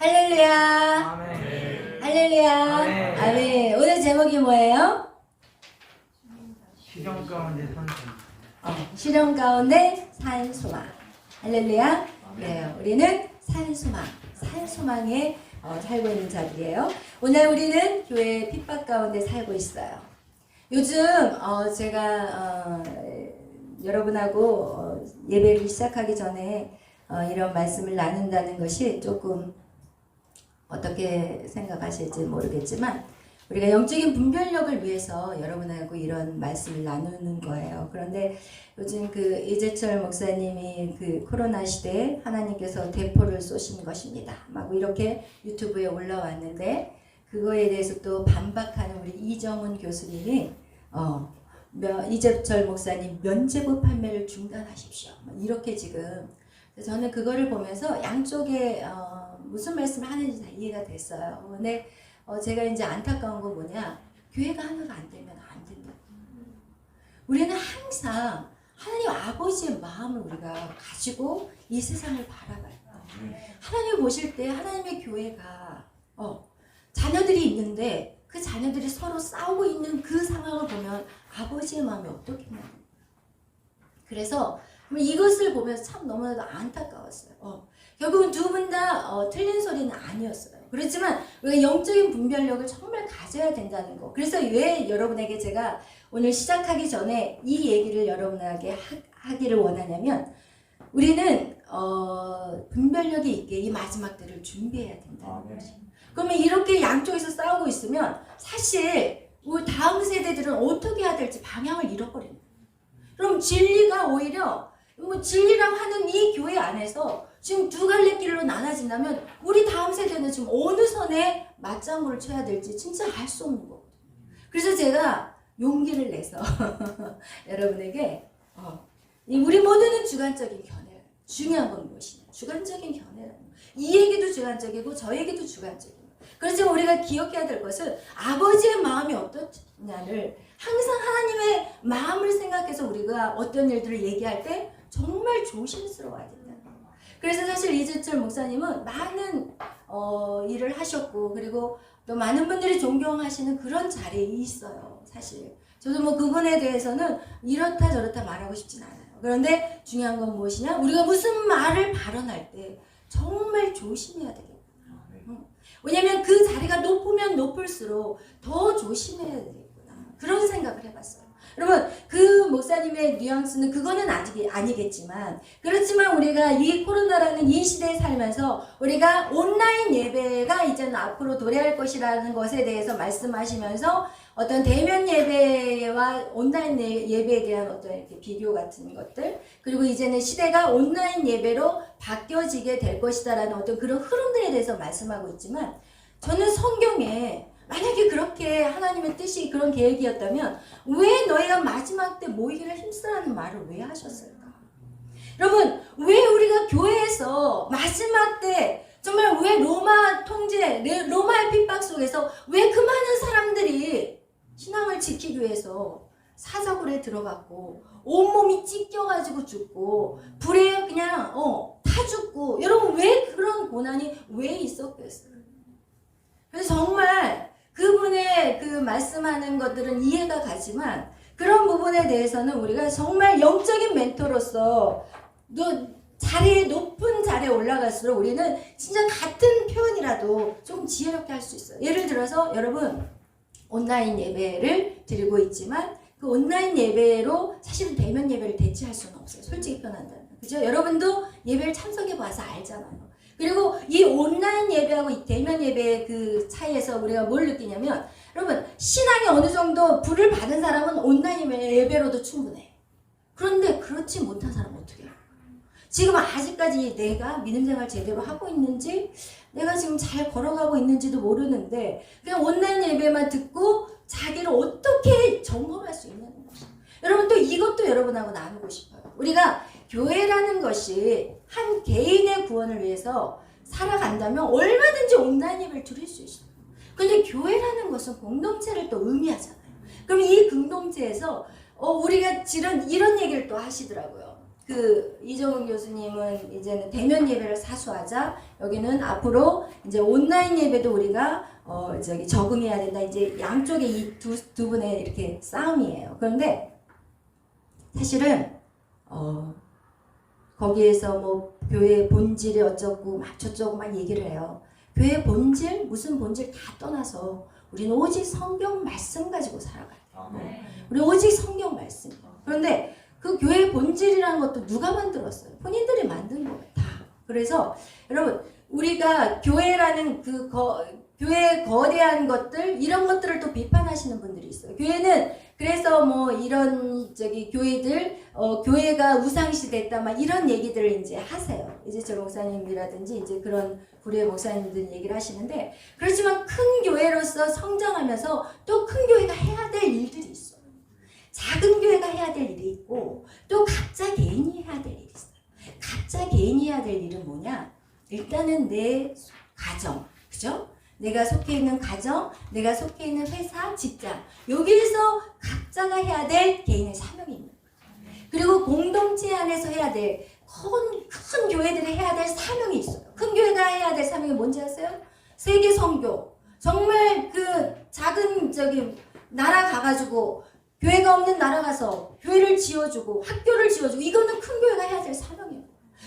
할렐루야. 아멘. 할렐루야. 아멘. 아멘. 오늘 제목이 뭐예요? 시련 가운데 선생. 시련 가운데 산 소망. 할렐루야. 네, 우리는 산 소망, 산 소망에 살고 있는 자들이에요. 오늘 우리는 교회 핍박 가운데 살고 있어요. 요즘 제가 여러분하고 예배를 시작하기 전에 이런 말씀을 나눈다는 것이 조금 어떻게 생각하실지 모르겠지만 우리가 영적인 분별력을 위해서 여러분하고 이런 말씀을 나누는 거예요. 그런데 요즘 그 이재철 목사님이 그 코로나 시대에 하나님께서 대포를 쏘신 것입니다. 막 이렇게 유튜브에 올라왔는데 그거에 대해서 또 반박하는 우리 이정훈 교수님이 이재철 목사님 면죄부 판매를 중단하십시오. 이렇게 지금 저는 그거를 보면서 양쪽에 무슨 말씀을 하는지 다 이해가 됐어요. 근데 제가 이제 안타까운 건 뭐냐, 교회가 하나가 안 되면 안 된다. 우리는 항상 하나님 아버지의 마음을 우리가 가지고 이 세상을 바라봐요. 하나님 보실 때 하나님의 교회가 자녀들이 있는데 그 자녀들이 서로 싸우고 있는 그 상황을 보면 아버지의 마음이 어떻겠냐. 그래서 이것을 보면서 참 너무나도 안타까웠어요. 결국은 두 분 다 틀린 소리는 아니었어요. 그렇지만 우리가 영적인 분별력을 정말 가져야 된다는 거. 그래서 왜 여러분에게 제가 오늘 시작하기 전에 이 얘기를 여러분에게 하기를 원하냐면 우리는 분별력이 있게 이 마지막 때를 준비해야 된다는 거죠. 그러면 이렇게 양쪽에서 싸우고 있으면 사실 우리 다음 세대들은 어떻게 해야 될지 방향을 잃어버립니다. 그럼 진리가 오히려 진리라고 하는 이 교회 안에서 지금 두 갈래 길로 나눠진다면 우리 다음 세대는 지금 어느 선에 맞장구를 쳐야 될지 진짜 알 수 없는 거거든요. 그래서 제가 용기를 내서 여러분에게 우리 모두는 주관적인 견해, 중요한 건 무엇이냐, 주관적인 견해라는 거. 이 얘기도 주관적이고 저 얘기도 주관적이고. 그렇지만 우리가 기억해야 될 것은 아버지의 마음이 어떠냐를 항상 하나님의 마음을 생각해서 우리가 어떤 일들을 얘기할 때 정말 조심스러워야 된다. 그래서 사실 이재철 목사님은 많은 일을 하셨고 그리고 또 많은 분들이 존경하시는 그런 자리에 있어요. 사실 저도 뭐 그분에 대해서는 이렇다 저렇다 말하고 싶진 않아요. 그런데 중요한 건 무엇이냐, 우리가 무슨 말을 발언할 때 정말 조심해야 되겠구나. 왜냐면 그 자리가 높으면 높을수록 더 조심해야 되겠구나, 그런 생각을 해봤어요. 여러분, 그 목사님의 뉘앙스는 그거는 아니겠지만, 그렇지만 우리가 이 코로나라는 이 시대에 살면서 우리가 온라인 예배가 이제는 앞으로 도래할 것이라는 것에 대해서 말씀하시면서 어떤 대면 예배와 온라인 예배에 대한 어떤 이렇게 비교 같은 것들, 그리고 이제는 시대가 온라인 예배로 바뀌어지게 될 것이다라는 어떤 그런 흐름들에 대해서 말씀하고 있지만, 저는 성경에 만약에 그렇게 하나님의 뜻이 그런 계획이었다면 왜 너희가 마지막 때 모이기를 힘쓰라는 말을 왜 하셨을까? 여러분, 왜 우리가 교회에서 마지막 때 정말 왜 로마 통제, 로마의 핍박 속에서 왜 그 많은 사람들이 신앙을 지키기 위해서 사자굴에 들어갔고 온몸이 찢겨가지고 죽고 불에 그냥 타 죽고, 여러분 왜 그런 고난이 왜 있었겠어요? 그래서 정말 그분의 그 말씀하는 것들은 이해가 가지만 그런 부분에 대해서는 우리가 정말 영적인 멘토로서 높은 자리에 올라갈수록 우리는 진짜 같은 표현이라도 조금 지혜롭게 할 수 있어요. 예를 들어서 여러분, 온라인 예배를 드리고 있지만 그 온라인 예배로 사실은 대면 예배를 대체할 수는 없어요. 솔직히 표현한다면. 그죠? 여러분도 예배를 참석해 봐서 알잖아요. 그리고 이 온라인 예배하고 이 대면 예배의 그 차이에서 우리가 뭘 느끼냐면, 여러분, 신앙이 어느 정도 불을 받은 사람은 온라인 예배로도 충분해. 그런데 그렇지 못한 사람은 어떻게 해요? 지금 아직까지 내가 믿음 생활 제대로 하고 있는지, 내가 지금 잘 걸어가고 있는지도 모르는데 그냥 온라인 예배만 듣고 자기를 어떻게 점검할 수 있는 것이. 여러분, 또 이것도 여러분하고 나누고 싶어요. 우리가 교회라는 것이 한 개인의 구원을 위해서 살아간다면 얼마든지 온라인 예배를 드릴 수 있어요. 근데 교회라는 것은 공동체를 또 의미하잖아요. 그럼 이 공동체에서 우리가 이런 얘기를 또 하시더라고요. 이정훈 교수님은 이제는 대면 예배를 사수하자. 여기는 앞으로 이제 온라인 예배도 우리가 적응해야 된다. 이제 양쪽의 이 두 분의 이렇게 싸움이에요. 그런데 사실은 거기에서 뭐 교회의 본질이 어쩌고 막 저쩌고 막 얘기를 해요. 교회의 본질, 무슨 본질 다 떠나서 우리는 오직 성경 말씀 가지고 살아가요. 우리 오직 성경 말씀. 그런데 그 교회의 본질이라는 것도 누가 만들었어요? 본인들이 만든 거예요. 다. 그래서 여러분 우리가 교회라는 교회의 거대한 것들 이런 것들을 또 비판하시는 분들이 있어요. 교회는 그래서 뭐 이런 교회들 교회가 우상시 됐다 막 이런 얘기들을 이제 하세요. 이재철 목사님이라든지 이제 그런 구례 목사님들 얘기를 하시는데 그렇지만 큰 교회로서 성장하면서 또 큰 교회가 해야 될 일들이 있어요. 작은 교회가 해야 될 일이 있고 또 각자 개인이 해야 될 일이 있어요. 각자 개인이 해야 될 일은 뭐냐? 일단은 내 가정, 그죠? 내가 속해 있는 가정, 내가 속해 있는 회사, 직장 여기에서 각자가 해야 될 개인의 사명이 있는 거예요. 그리고 공동체 안에서 해야 될 큰 교회들이 해야 될 사명이 있어요. 큰 교회가 해야 될 사명이 뭔지 아세요? 세계 선교. 정말 작은 나라 가가지고 교회가 없는 나라 가서 교회를 지어주고 학교를 지어주고 이거는 큰 교회가 해야 될 사명이에요.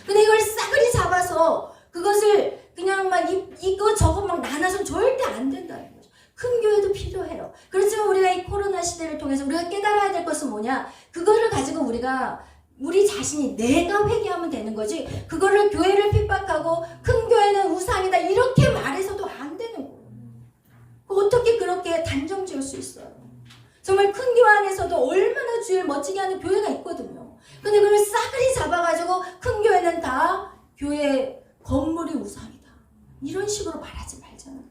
근데 이걸 싸그리 잡아서 그것을 그냥 막 이거 저거 막 나눠서 절대 안 된다는 거죠. 큰 교회도 필요해요. 그렇지만 우리가 이 코로나 시대를 통해서 우리가 깨달아야 될 것은 뭐냐? 그거를 가지고 우리 자신이 내가 회개하면 되는 거지 그거를 교회를 핍박하고 큰 교회는 우상이다 이렇게 말해서도 안 되는 거예요. 어떻게 그렇게 단정 지을 수 있어요? 정말 큰 교회 안에서도 얼마나 주일 멋지게 하는 교회가 있거든요. 근데 그걸 싸그리 잡아가지고 큰 교회는 다 교회 건물이 우상이다. 이런 식으로 말하지 말잖아요.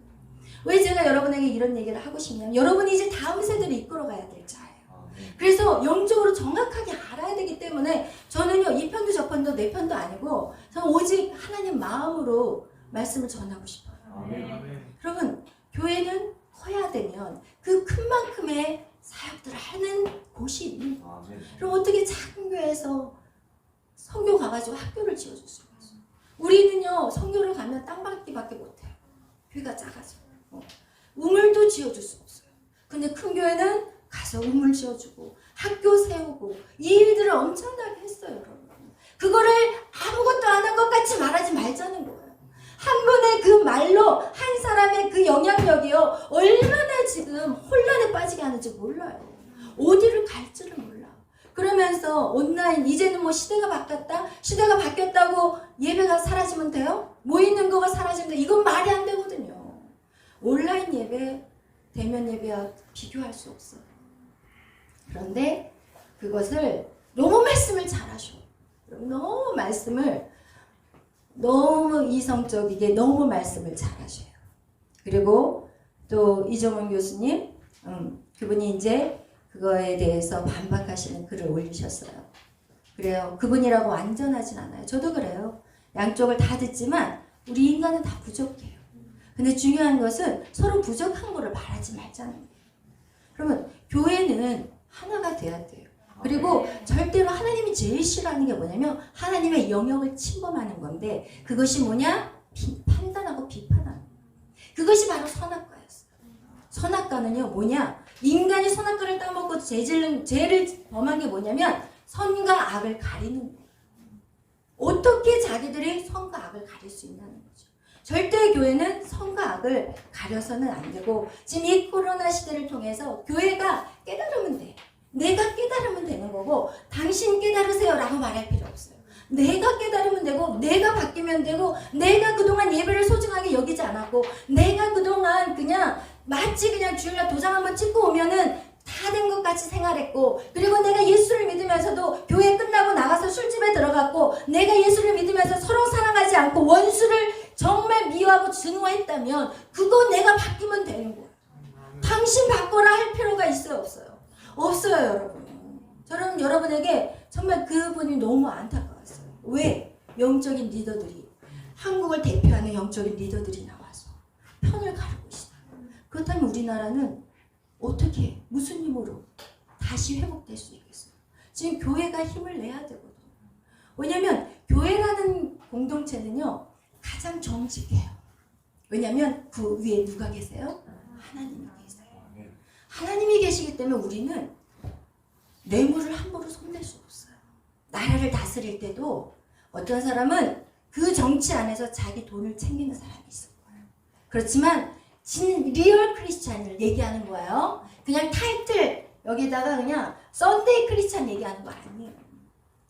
왜 제가 여러분에게 이런 얘기를 하고 싶냐면 여러분이 이제 다음 세대를 이끌어가야 될 자예요. 그래서 영적으로 정확하게 알아야 되기 때문에 저는요 이 편도 저 편도 내 편도 아니고 저는 오직 하나님 마음으로 말씀을 전하고 싶어요. 여러분 교회는 커야 되면 그 큰 만큼의 사역들을 하는 곳이 있는 거예요. 그럼 어떻게 작은 교회에서 선교 가가지고 학교를 지어줄 수가 있어요? 우리는요 선교를 가면 땅밟기밖에 못해요. 교회가 작아서 우물도 지어줄 수 없어요. 근데 큰 교회는 가서 우물 지어주고 학교 세우고 이 일들을 엄청나게 했어요. 여러분 그거를 아무것도 안 한 것 같이 말하지 말자는 거예요. 한 번의 그 말로 한 사람의 그 영향력이요 얼마나 지금 혼란에 빠지게 하는지 몰라요. 어디를 갈지를 몰라. 그러면서 온라인 이제는 뭐 시대가 바뀌었다. 시대가 바뀌었다고 예배가 사라지면 돼요? 모이는 거가 사라지면 돼요? 이건 말이 안 되거든요. 온라인 예배, 대면 예배와 비교할 수 없어요. 그런데 그것을 너무 말씀을 잘하셔. 너무 이성적이게 너무 말씀을 잘하셔요. 그리고 또 이정훈 교수님, 그분이 이제 그거에 대해서 반박하시는 글을 올리셨어요. 그래요. 그분이라고 완전하진 않아요. 저도 그래요. 양쪽을 다 듣지만 우리 인간은 다 부족해요. 근데 중요한 것은 서로 부족한 거를 말하지 말자는 거예요. 그러면 교회는 하나가 돼야 돼요. 그리고 절대로 하나님이 제일 싫어하는 게 뭐냐면 하나님의 영역을 침범하는 건데 그것이 뭐냐? 판단하고 비판하는 거예요. 그것이 바로 선악과였어요. 선악과는요 뭐냐? 인간이 선악과를 따먹고 죄를 범한 게 뭐냐면 선과 악을 가리는 거예요. 어떻게 자기들이 선과 악을 가릴 수 있냐는 거죠. 절대 교회는 선과 악을 가려서는 안 되고 지금 이 코로나 시대를 통해서 교회가 깨달으면 돼. 내가 깨달으면 되는 거고 당신 깨달으세요 라고 말할 필요 없어요. 내가 깨달으면 되고 내가 바뀌면 되고 내가 그동안 예배를 소중하게 여기지 않았고 내가 그동안 그냥 마치 그냥 주일날 도장 한번 찍고 오면은 다 된 것 같이 생활했고 그리고 내가 예수를 믿으면서도 교회 끝나고 나가서 술집에 들어갔고 내가 예수를 믿으면서 서로 사랑하지 않고 원수를 정말 미워하고 증오했다면 그거 내가 바뀌면 되는 거예요. 당신 바꿔라 할 필요가 있어요 없어요? 없어요 여러분. 저는 여러분에게 정말 그분이 너무 안타까웠어요. 왜? 영적인 리더들이 한국을 대표하는 영적인 리더들이 나와서 편을 가르고 있어요. 그렇다면 우리나라는 어떻게 무슨 힘으로 다시 회복될 수 있겠어요? 지금 교회가 힘을 내야 되거든요. 왜냐하면 교회라는 공동체는요 가장 정직해요. 왜냐하면 그 위에 누가 계세요? 하나님이 계세요. 하나님이 계시기 때문에 우리는 뇌물을 함부로 손댈 수 없어요. 나라를 다스릴 때도 어떤 사람은 그 정치 안에서 자기 돈을 챙기는 사람이 있을 거예요. 그렇지만 리얼 크리스찬을 얘기하는 거예요. 그냥 타이틀 여기다가 그냥 썬데이 크리스찬 얘기하는 거 아니에요.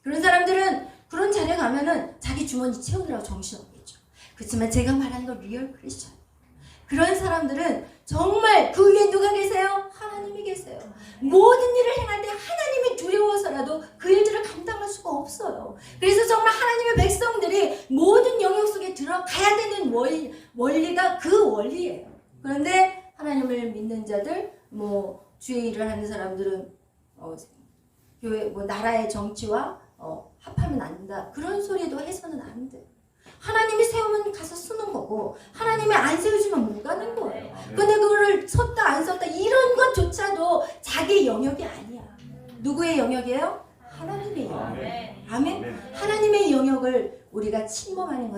그런 사람들은 그런 자리에 가면은 자기 주머니 채우느라고 정신없겠죠. 그렇지만 제가 말하는 건 리얼 크리스찬. 그런 사람들은 정말 그 위에 누가 계세요? 하나님이 계세요. 모든 일을 행할 때 하나님이 두려워서라도 그 일들을 감당할 수가 없어요. 그래서 정말 하나님의 백성들이 모든 영역 속에 들어가야 되는 원리가 그 원리예요. 그런데 하나님을 믿는 자들, 주의 일을 하는 사람들은 교회 나라의 정치와 합하면 안 된다. 그런 소리도 해서는 안 돼. 하나님이 세우면 가서 쓰는 거고 하나님이 안 세우시면 못 가는 거예요. 근데 그거를 섰다 안 섰다 이런 것조차도 자기 영역이 아니야. 누구의 영역이에요? 하나님의 영역. 아멘. 하나님의 영역을 우리가 침범하는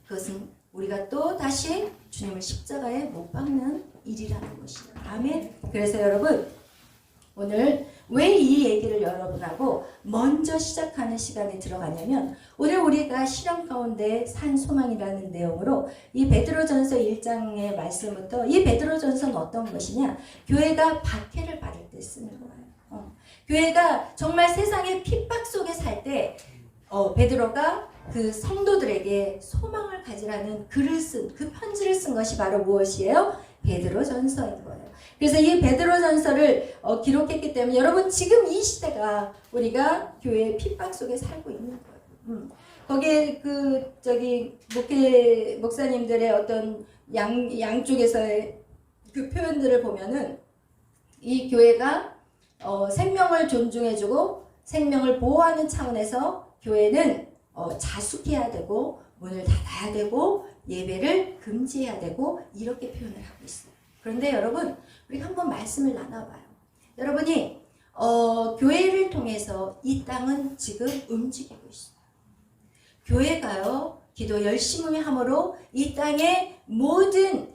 그것은 우리가 또 다시 주님을 십자가에 못 박는 일이라는 것이다. 아멘. 그래서 여러분 오늘 왜 이 얘기를 여러분하고 먼저 시작하는 시간에 들어가냐면 오늘 우리가 실험 가운데 산 소망이라는 내용으로 이 베드로전서 1장의 말씀부터 이 베드로전서는 어떤 것이냐 교회가 박해를 받을 때 쓰는 거예요. 교회가 정말 세상의 핍박 속에 살 때 베드로가 그 성도들에게 소망을 가지라는 글을 쓴 그 편지를 쓴 것이 바로 무엇이에요? 베드로전서인 거예요. 그래서 이 베드로전서를 기록했기 때문에 여러분 지금 이 시대가 우리가 교회의 핍박 속에 살고 있는 거예요. 거기에 목사님들의 어떤 양쪽에서의 그 표현들을 보면은 이 교회가 생명을 존중해주고 생명을 보호하는 차원에서 교회는 자숙해야 되고 문을 닫아야 되고 예배를 금지해야 되고 이렇게 표현을 하고 있어요. 그런데 여러분 우리 한번 말씀을 나눠봐요. 여러분이 교회를 통해서 이 땅은 지금 움직이고 있어요. 교회가요 기도 열심히 함으로 이 땅의 모든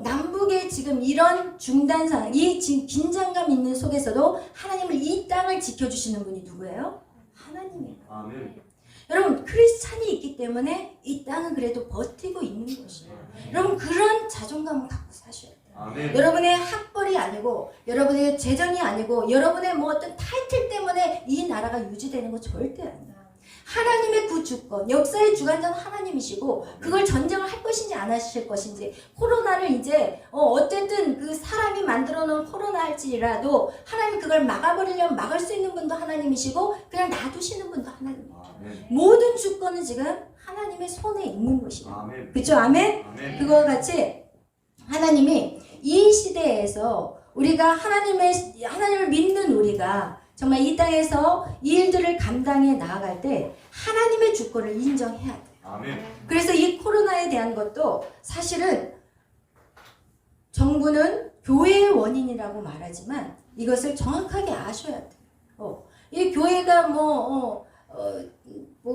남북의 지금 이런 중단 상황, 이 지금 긴장감 있는 속에서도 하나님을 이 땅을 지켜주시는 분이 누구예요? 하나님이에요. 아멘. 여러분 크리스찬이 있기 때문에 이 땅은 그래도 버티고 있는 것이에요. 여러분 그런 자존감을 갖고 사셔야 돼요. 아멘. 여러분의 학벌이 아니고 여러분의 재정이 아니고 여러분의 어떤 타이틀 때문에 이 나라가 유지되는 거 절대 아니에요. 하나님의 그 주권, 역사의 주관자는 하나님이시고 그걸 전쟁을 할 것인지 안 하실 것인지 코로나를 이제 어쨌든 그 사람이 만들어 놓은 코로나 할지라도 하나님이 그걸 막아버리려면 막을 수 있는 분도 하나님이시고 그냥 놔두시는 분도 하나님이에요. 모든 주권은 지금 하나님의 손에 있는 것이에요. 그렇죠? 아멘? 그거와 같이 하나님이 이 시대에서 우리가 하나님을 믿는 우리가 정말 이 땅에서 이 일들을 감당해 나아갈 때 하나님의 주권을 인정해야 돼요. 아멘. 그래서 이 코로나에 대한 것도 사실은 정부는 교회의 원인이라고 말하지만 이것을 정확하게 아셔야 돼요. 이 교회가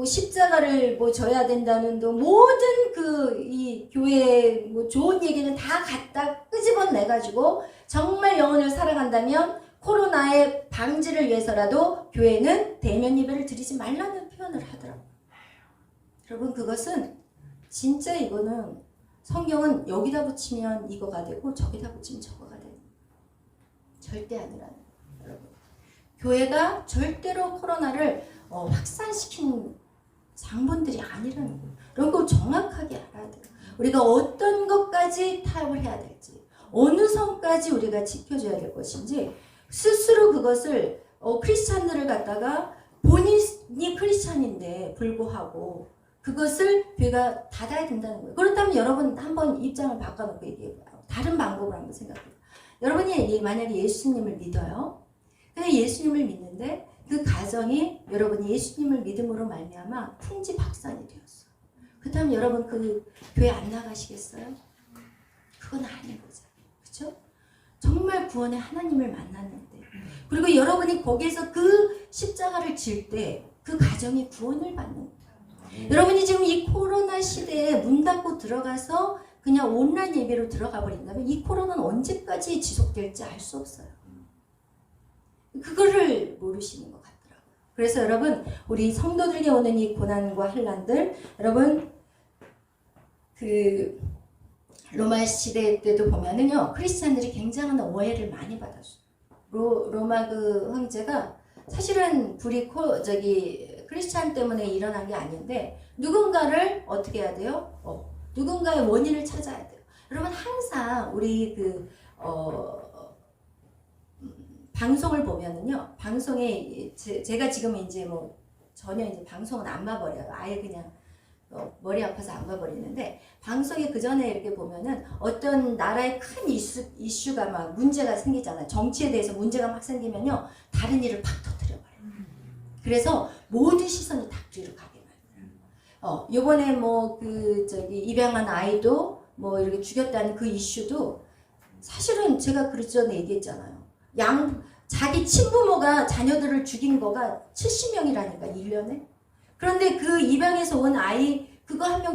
십자가를 져야 된다는 모든 이 교회의 좋은 얘기는 다 갖다 끄집어내 가지고 정말 영혼을 살아간다면 코로나의 방지를 위해서라도 교회는 대면 예배를 드리지 말라는 표현을 하더라고요. 여러분 그것은 진짜 이거는 성경은 여기다 붙이면 이거가 되고 저기다 붙이면 저거가 되는 절대 아니라는 여러분. 교회가 절대로 코로나를 확산시키는 장본들이 아니라는 거예요. 이런 거 정확하게 알아야 돼요. 우리가 어떤 것까지 타협을 해야 될지 어느 선까지 우리가 지켜줘야 될 것인지 스스로 그것을 크리스찬들을 갖다가 본인이 크리스찬인데 불구하고 그것을 교회가 닫아야 된다는 거예요. 그렇다면 여러분 한번 입장을 바꿔놓고 얘기해봐요. 다른 방법을 한번 생각해요. 여러분이 만약에 예수님을 믿어요. 근데 예수님을 믿는데 그 가정이 여러분이 예수님을 믿음으로 말미암아 풍지박산이 되었어요. 그렇다면 여러분 그 교회 안 나가시겠어요? 그건 아닌 거죠. 그렇죠? 정말 구원의 하나님을 만났는데 그리고 여러분이 거기에서 그 십자가를 질 때 그 가정이 구원을 받는 거예요. 여러분이 지금 이 코로나 시대에 문 닫고 들어가서 그냥 온라인 예배로 들어가 버린다면 이 코로나는 언제까지 지속될지 알 수 없어요. 그거를 모르시는 것 같더라고요. 그래서 여러분, 우리 성도들에게 오는 이 고난과 환난들, 여러분 그 로마 시대 때도 보면은요, 크리스찬들이 굉장한 오해를 많이 받았어요. 로마 그 황제가 사실은 크리스찬 때문에 일어난 게 아닌데 누군가를 어떻게 해야 돼요? 누군가의 원인을 찾아야 돼요. 여러분 항상 우리 방송을 보면은요, 방송에 제가 지금 이제 뭐 전혀 이제 방송은 안 봐버려요. 아예 그냥 머리 아파서 안 봐버리는데, 방송에 그 전에 이렇게 보면은 어떤 나라의 큰 이슈가 막 문제가 생기잖아요. 정치에 대해서 문제가 막 생기면요, 다른 일을 팍 터뜨려버려요. 그래서 모든 시선이 다 뒤로 가게 만들어요. 요번에 뭐 입양한 아이도 뭐 이렇게 죽였다는 그 이슈도 사실은 제가 그 전에 얘기했잖아요. 자기 친부모가 자녀들을 죽인 거가 70명이라니까 1년에. 그런데 그 입양에서 온 아이 그거 한 명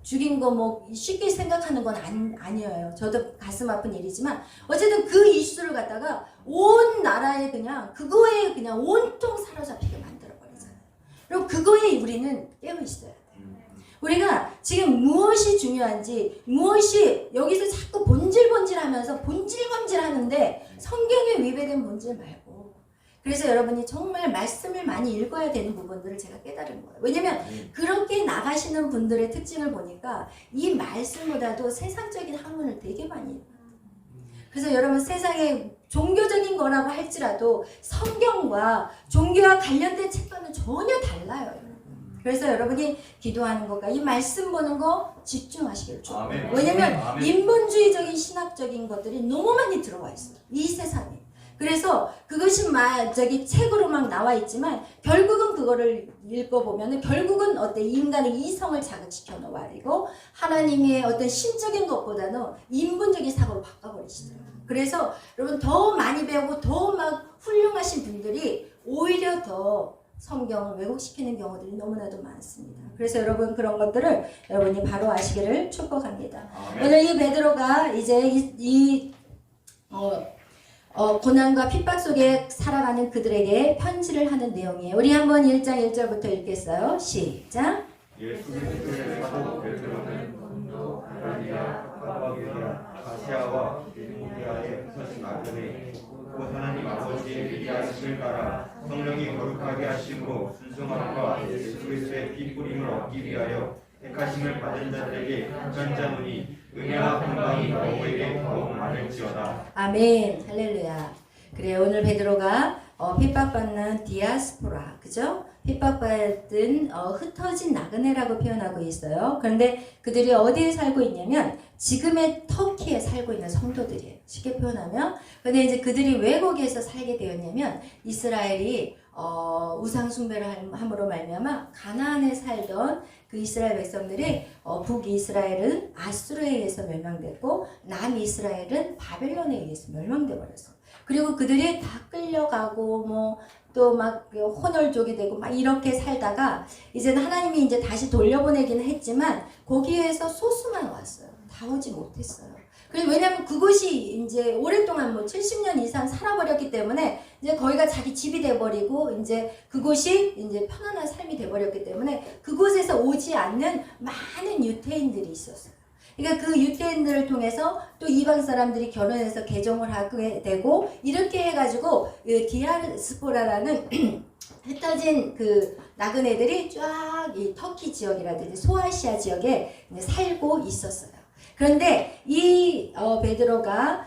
죽인 거 뭐 쉽게 생각하는 건 아니에요. 저도 가슴 아픈 일이지만 어쨌든 그 이슈를 갖다가 온 나라에 그거에 그냥 온통 사로잡히게 만들어 버리잖아요. 그리고 그거에 우리는 깨어 있어야 돼요. 우리가 지금 무엇이 중요한지, 무엇이 여기서 자꾸 본질하면서 본질하는데 성경에 위배된 본질 말고, 그래서 여러분이 정말 말씀을 많이 읽어야 되는 부분들을 제가 깨달은 거예요. 왜냐면 그렇게 나가시는 분들의 특징을 보니까 이 말씀보다도 세상적인 학문을 되게 많이 해요. 그래서 여러분, 세상에 종교적인 거라고 할지라도 성경과 종교와 관련된 책과는 전혀 달라요. 그래서 여러분이 기도하는 것과 이 말씀 보는 거 집중하시기를 축복해요. 왜냐면 인본주의적인 신학적인 것들이 너무 많이 들어와 있어요, 이 세상에. 그래서 그것이 책으로 막 나와 있지만 결국은 그거를 읽어보면은 결국은 인간의 이성을 자극시켜 놓아버리고 하나님의 어떤 신적인 것보다는 인본적인 사고로 바꿔버리시더라고요. 그래서 여러분, 더 많이 배우고 더 막 훌륭하신 분들이 오히려 더 성경을 왜곡시키는 경우들이 너무나도 많습니다. 그래서 여러분, 그런 것들을 여러분이 바로 아시기를 축복합니다. 오늘 이 베드로가 이제 고난과 핍박 속에 살아가는 그들에게 편지를 하는 내용이에요. 우리 한번 1장 1절부터 읽겠어요. 시작. 예수 그리스도의 사도 베드로는 본도, 갈라디아, 가바도리아, 아시아와 빌리포리아에 흩어진 나그네, 곧 하나님 아버지의 위대하심을 따라 성령이 거룩하게 하심으로 순종함과 예수 그리스도의 피 뿌림을 얻기 위하여 택하심을 받은 자들에게 편지하노니 은혜와 평강이 너희에게 더욱 많을지어다. 아멘. 할렐루야. 그래, 오늘 베드로가 핍박받는 디아스포라, 그죠? 핍박받은 흩어진 나그네라고 표현하고 있어요. 그런데 그들이 어디에 살고 있냐면 지금의 터키에 살고 있는 성도들이에요. 쉽게 표현하면. 근데 이제 그들이 왜 거기에서 살게 되었냐면 이스라엘이 우상 숭배를 함으로 말미암아 가나안에 살던 그 이스라엘 백성들이 북이스라엘은 아수르에 의해서 멸망됐고 남이스라엘은 바벨론에 의해서 멸망돼 버렸어. 그리고 그들이 다 끌려가고 뭐 또 막 혼혈족이 되고 막 이렇게 살다가 이제는 하나님이 이제 다시 돌려보내기는 했지만 거기에서 소수만 왔어요. 다 오지 못했어요. 왜냐면 그곳이 이제 오랫동안 뭐 70년 이상 살아버렸기 때문에 이제 거기가 자기 집이 돼버리고 이제 그곳이 이제 편안한 삶이 돼버렸기 때문에 그곳에서 오지 않는 많은 유태인들이 있었어요. 그러니까 그 유태인들을 통해서 또 이방 사람들이 결혼해서 개종을 하게 되고 이렇게 해가지고 디아스포라라는 흩어진 그 나그네들이 쫙 이 터키 지역이라든지 소아시아 지역에 살고 있었어요. 그런데 이 베드로가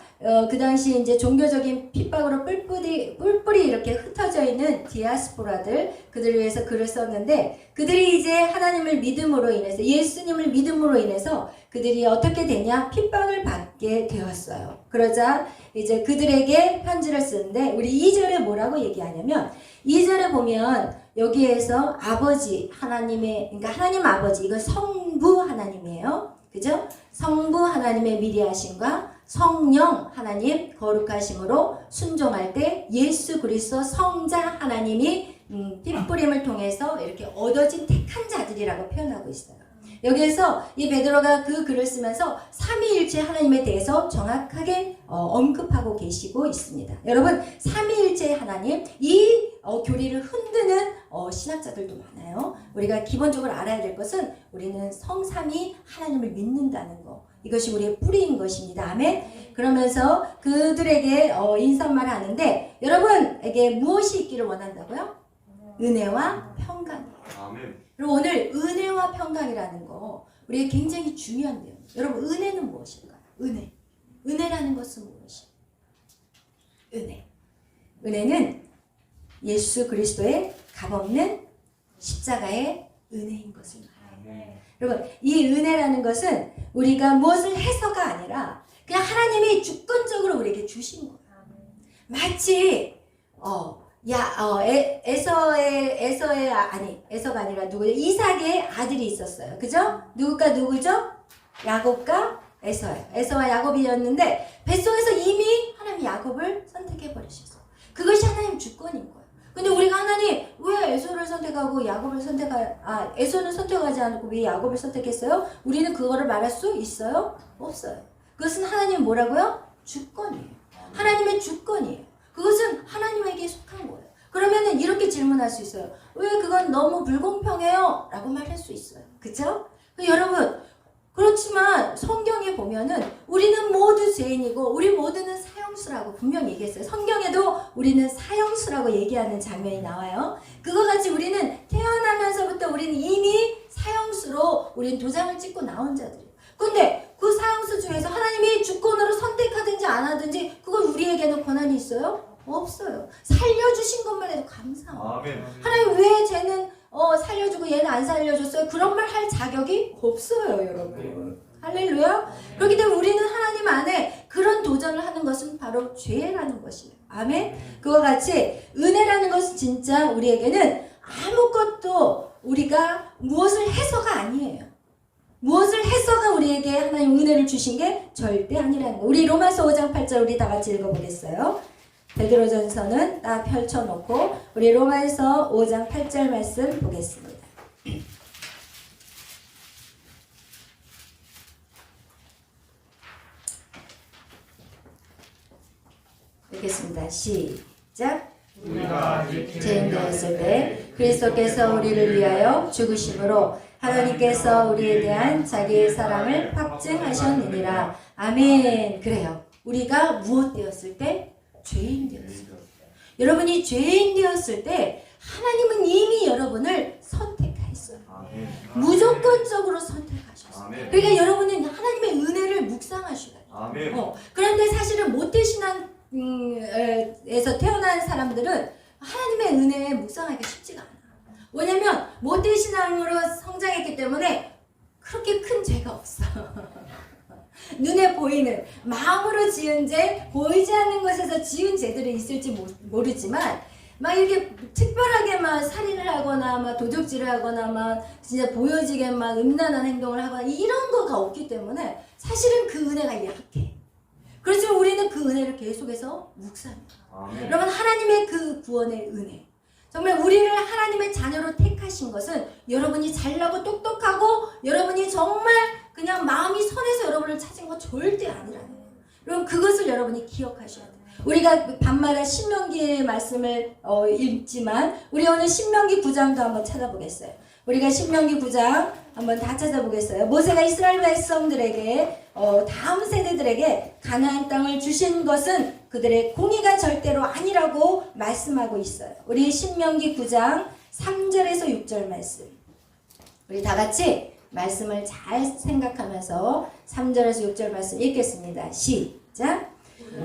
그 당시 이제 종교적인 핍박으로 뿔뿔이 이렇게 흩어져 있는 디아스포라들, 그들을 위해서 글을 썼는데 그들이 이제 하나님을 믿음으로 인해서, 예수님을 믿음으로 인해서 그들이 어떻게 되냐? 핍박을 받게 되었어요. 그러자 이제 그들에게 편지를 쓰는데 우리 2절에 뭐라고 얘기하냐면 2절에 보면 여기에서 아버지 그러니까 하나님 아버지, 이건 성부 하나님이에요. 그죠? 성부 하나님의 미리하심과 성령 하나님 거룩하심으로 순종할 때 예수 그리스도 성자 하나님이 핏뿌림을 통해서 이렇게 얻어진 택한 자들이라고 표현하고 있어요. 여기에서 이 베드로가 그 글을 쓰면서 삼위일체 하나님에 대해서 정확하게 언급하고 계시고 있습니다. 여러분, 삼위일체 하나님, 이 교리를 흔드는 신학자들도 많아요. 우리가 기본적으로 알아야 될 것은 우리는 성삼위 하나님을 믿는다는 거, 이것이 우리의 뿌리인 것입니다. 아멘. 그러면서 그들에게 인사말을 하는데, 여러분에게 무엇이 있기를 원한다고요? 은혜와 평강이에요. 아멘. 그리고 오늘 은혜와 평강이라는 거 우리에게 굉장히 중요한 내용이에요. 여러분, 은혜는 무엇일까요? 은혜. 은혜라는 것은 무엇이에요? 은혜. 은혜는 예수 그리스도의 값없는 십자가의 은혜인 것을 말해요. 여러분, 이 은혜라는 것은 우리가 무엇을 해서가 아니라 그냥 하나님이 주권적으로 우리에게 주신 거예요. 마치 에서가 아니라 누구죠? 이삭의 아들이 있었어요. 그죠? 누구죠? 야곱과 에서예요. 에서와 야곱이었는데 뱃속에서 이미 하나님이 야곱을 선택해 버리셨어요. 그것이 하나님 주권인 거예요. 근데 우리가 하나님 왜 에서를 선택하고 에서는 선택하지 않고 왜 야곱을 선택했어요? 우리는 그거를 말할 수 있어요? 없어요. 그것은 하나님 뭐라고요? 주권이에요. 하나님의 주권이에요. 그것은 하나님에게 속한 거예요. 그러면은 이렇게 질문할 수 있어요. 왜 그건 너무 불공평해요? 라고 말할 수 있어요. 그쵸? 여러분, 그렇지만 성경에 보면은 우리는 모두 죄인이고 우리 모두는 사형수라고 분명히 얘기했어요. 성경에도 우리는 사형수라고 얘기하는 장면이 나와요. 그거 같이 우리는 태어나면서부터 우리는 이미 사형수로 우리는 도장을 찍고 나온 자들이에요. 근데 그 사형수 중에서 하나님이 주권으로 선택하든지 안 하든지 그건 우리에게는 권한이 있어요? 없어요. 살려주신 것만 해도 감사합니다. 아멘. 하나님 왜 쟤는 살려주고 얘는 안 살려줬어요? 그런 말 할 자격이 없어요, 여러분. 할렐루야. 그렇기 때문에 우리는 하나님 안에 그런 도전을 하는 것은 바로 죄라는 것이에요. 아멘. 그와 같이 은혜라는 것은 진짜 우리에게는 아무것도 우리가 무엇을 해서가 아니에요. 무엇을 해서가 우리에게 하나님 은혜를 주신 게 절대 아니라는 거예요. 우리 로마서 5장 8절 우리 다 같이 읽어보겠어요. 베드로전서는 딱 펼쳐놓고 우리 로마서 5장 8절 말씀 보겠습니다. 읽겠습니다. 시작. 우리가 아직 죄인 되었을 때 그리스도께서 우리를 위하여 죽으심으로 하나님께서 우리에 대한 자기의 사랑을 확증하셨느니라. 아멘. 그래요. 우리가 무엇 되었을 때? 죄인 되었을 때. 여러분이 죄인 되었을 때 하나님은 이미 여러분을 선택했어요. 아멘. 무조건적으로 선택하셨어요. 아멘. 그러니까 여러분은 하나님의 은혜를 묵상하셔야 돼요. 아멘. 그런데 사실은 모태신앙에서 태어난 사람들은 하나님의 은혜에 묵상하기가 쉽지가 않아요. 왜냐면 모태신앙으로 성장했기 때문에 그렇게 큰 죄가 없어. 눈에 보이는 마음으로 지은 죄, 보이지 않는 것에서 지은 죄들이 있을지 모르지만 막 이렇게 특별하게 막 살인을 하거나 막 도적질을 하거나 막 진짜 보여지게 막 음란한 행동을 하거나 이런 거가 없기 때문에 사실은 그 은혜가 약해. 그렇지만 우리는 그 은혜를 계속해서 묵상합니다. 여러분, 하나님의 그 구원의 은혜, 정말 우리를 하나님의 자녀로 택하신 것은 여러분이 잘나고 똑똑하고 여러분이 정말 그냥 마음이 선해서 여러분을 찾은 건 절대 아니라는 거예요. 여러분, 그것을 여러분이 기억하셔야 돼요. 우리가 밤마다 신명기의 말씀을 읽지만 우리 오늘 신명기 9장도 한번 찾아보겠어요. 우리가 신명기 9장 한번 다 찾아보겠어요. 모세가 이스라엘 백성들에게 다음 세대들에게 가나안 땅을 주신 것은 그들의 공의가 절대로 아니라고 말씀하고 있어요. 우리 신명기 9장 3절에서 6절 말씀, 우리 다 같이 말씀을 잘 생각하면서 3절에서 6절 말씀 읽겠습니다. 시작.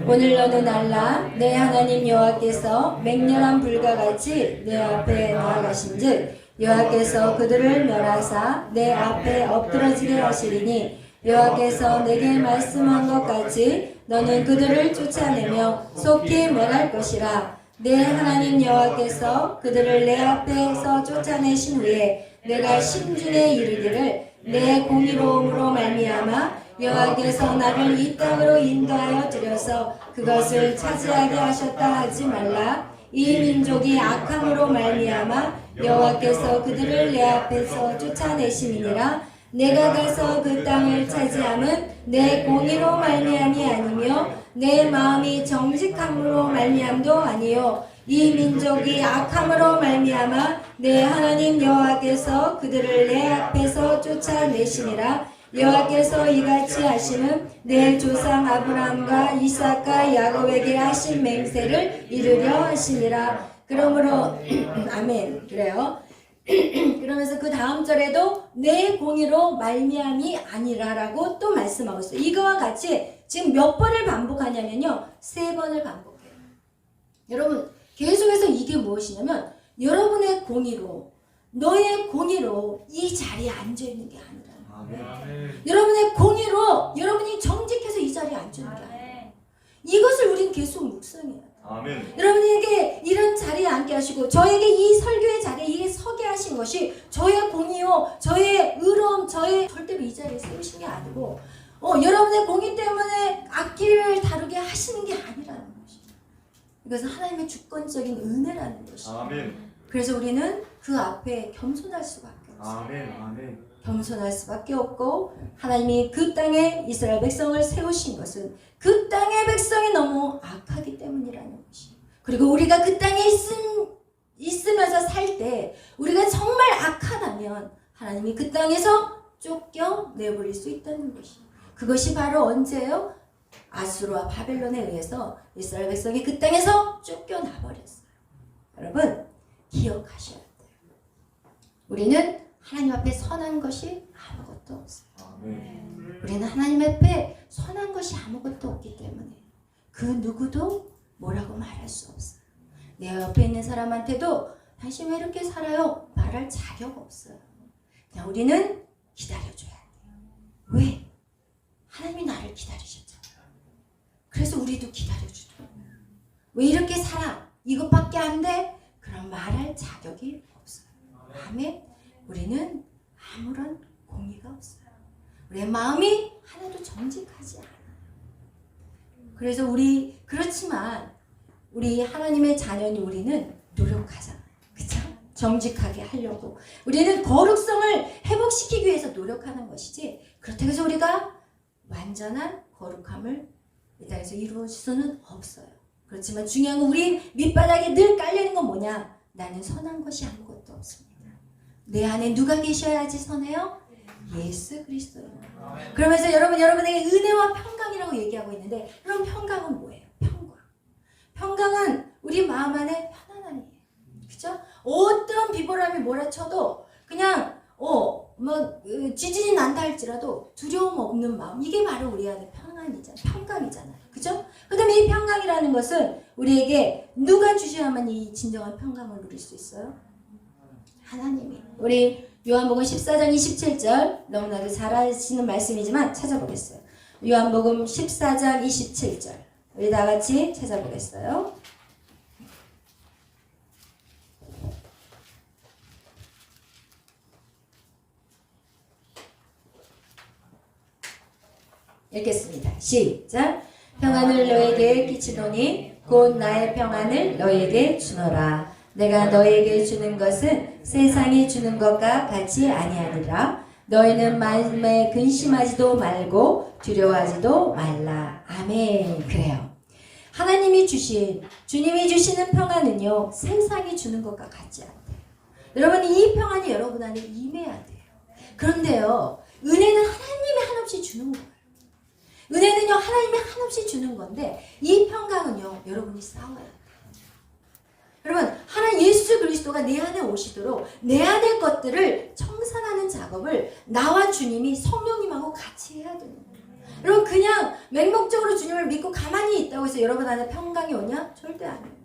오늘 너는 알라 내 하나님 여호와께서 맹렬한 불과 같이 내 앞에 나아가신즉 여호와께서 그들을 멸하사 내 앞에 엎드러지게 하시리니 여호와께서 내게 말씀한 것 같이 너는 그들을 쫓아내며 속히 멸할 것이라. 내 하나님 여호와께서 그들을 내 앞에서 쫓아내신 후에 내가 심중에 이르기를 내 공의로움으로 말미암아 여호와께서 나를 이 땅으로 인도하여 들여서 그것을 차지하게 하셨다 하지 말라. 이 민족이 악함으로 말미암아 여호와께서 그들을 내 앞에서 쫓아내심이니라. 내가 가서 그 땅을 차지함은 내 공의로 말미암이 아니며 내 마음이 정직함으로 말미암도 아니요 이 민족이 악함으로 말미암아 내 하나님 여호와께서 그들을 내 앞에서 쫓아내시니라. 여호와께서 이같이 하심은 내 조상 아브라함과 이삭과 야곱에게 하신 맹세를 이루려 하시니라. 그러므로 아멘. 그래요. 그러면서 그 다음 절에도 내 공의로 말미암이 아니라라고 또 말씀하고 있어요. 이거와 같이 지금 몇 번을 반복하냐면요, 3번을 반복해요. 여러분 계속해서 이게 무엇이냐면 여러분의 공의로, 너의 공의로 이 자리에 앉아 있는 게 아니라, 여러분의 공의로 여러분이 정직해서 이 자리에 앉아 있는 게 아니라, 이것을 우리는 계속 묵상해요. 아멘. 여러분에게 이런 자리에 앉게 하시고 저에게 이 설교의 자리에 서게 하신 것이 저의 공의요, 저의 의로움, 저의 절대로 이 자리에 세우신 게 아니고 여러분의 공의 때문에 악기를 다루게 하시는 게 아니라는 것이죠. 이것은 하나님의 주권적인 은혜라는 것이죠. 아멘. 그래서 우리는 그 앞에 겸손할 수밖에 없어요. 아멘. 아멘. 겸손할 수밖에 없고, 하나님이 그 땅에 이스라엘 백성을 세우신 것은 그 땅의 백성이 너무 악하기 때문이라는 것이에요. 그리고 우리가 그 땅에 있으면서 살 때 우리가 정말 악하다면 하나님이 그 땅에서 쫓겨내버릴 수 있다는 것이에요. 그것이 바로 언제예요? 아수르와 바벨론에 의해서 이스라엘 백성이 그 땅에서 쫓겨나버렸어요. 여러분 기억하셔야 돼요. 우리는 하나님 앞에 선한 것이 아무것도 없어요. 아멘. 우리는 하나님 앞에 선한 것이 아무것도 없기 때문에 그 누구도 뭐라고 말할 수 없어요. 내 옆에 있는 사람한테도 당신 왜 이렇게 살아요? 말할 자격 없어요. 그냥 우리는 기다려줘야 돼요. 왜? 하나님이 나를 기다리셨잖아요. 그래서 우리도 기다려주더라고요. 왜 이렇게 살아? 이것밖에 안 돼? 그럼 말할 자격이 없어요. 아멘. 우리는 아무런 공의가 없어요. 우리의 마음이 하나도 정직하지 않아요. 그래서 그렇지만 우리 하나님의 자녀인 우리는 노력하잖아요. 그쵸? 정직하게 하려고. 우리는 거룩성을 회복시키기 위해서 노력하는 것이지, 그렇다고 해서 우리가 완전한 거룩함을 이 땅에서 이루어질 수는 없어요. 그렇지만 중요한 건 우리 밑바닥에 늘 깔려있는 건 뭐냐? 나는 선한 것이 아무것도 없습니다. 내 안에 누가 계셔야지 선해요? 예수 그리스도입니다. 그러면서 여러분에게 은혜와 평강이라고 얘기하고 있는데, 그럼 평강은 뭐예요? 평강은 우리 마음 안에 편안함이에요. 그죠? 어떤 비바람이 몰아쳐도 그냥 지진이 난다 할지라도 두려움 없는 마음, 이게 바로 우리 안에 평강이잖아요. 그죠? 그 다음에 이 평강이라는 것은 우리에게 누가 주셔야만 이 진정한 평강을 누릴 수 있어요? 하나님이. 우리 요한복음 14장 27절, 너무나도 잘 아시는 말씀이지만 찾아보겠어요. 요한복음 14장 27절, 우리 다 같이 찾아보겠어요. 읽겠습니다. 시작. 평안을 너에게 끼치노니 곧 나의 평안을 너에게 주노라. 내가 너에게 주는 것은 세상이 주는 것과 같이 아니하니라. 너희는 마음에 근심하지도 말고 두려워하지도 말라. 아멘. 그래요. 하나님이 주님이 주시는 평안은요, 세상이 주는 것과 같지 않대요. 여러분, 이 평안이 여러분 안에 임해야 돼요. 그런데요, 은혜는 하나님이 한없이 주는 거예요. 은혜는요, 하나님이 한없이 주는 건데, 이 평강은요, 여러분이 싸워야 돼요. 여러분, 하나님 예수 그리스도가 내 안에 오시도록 내 안의 것들을 청산하는 작업을 나와 주님이 성령님하고 같이 해야 됩니다. 여러분, 그냥 맹목적으로 주님을 믿고 가만히 있다고 해서 여러분 안에 평강이 오냐? 절대 아니에요.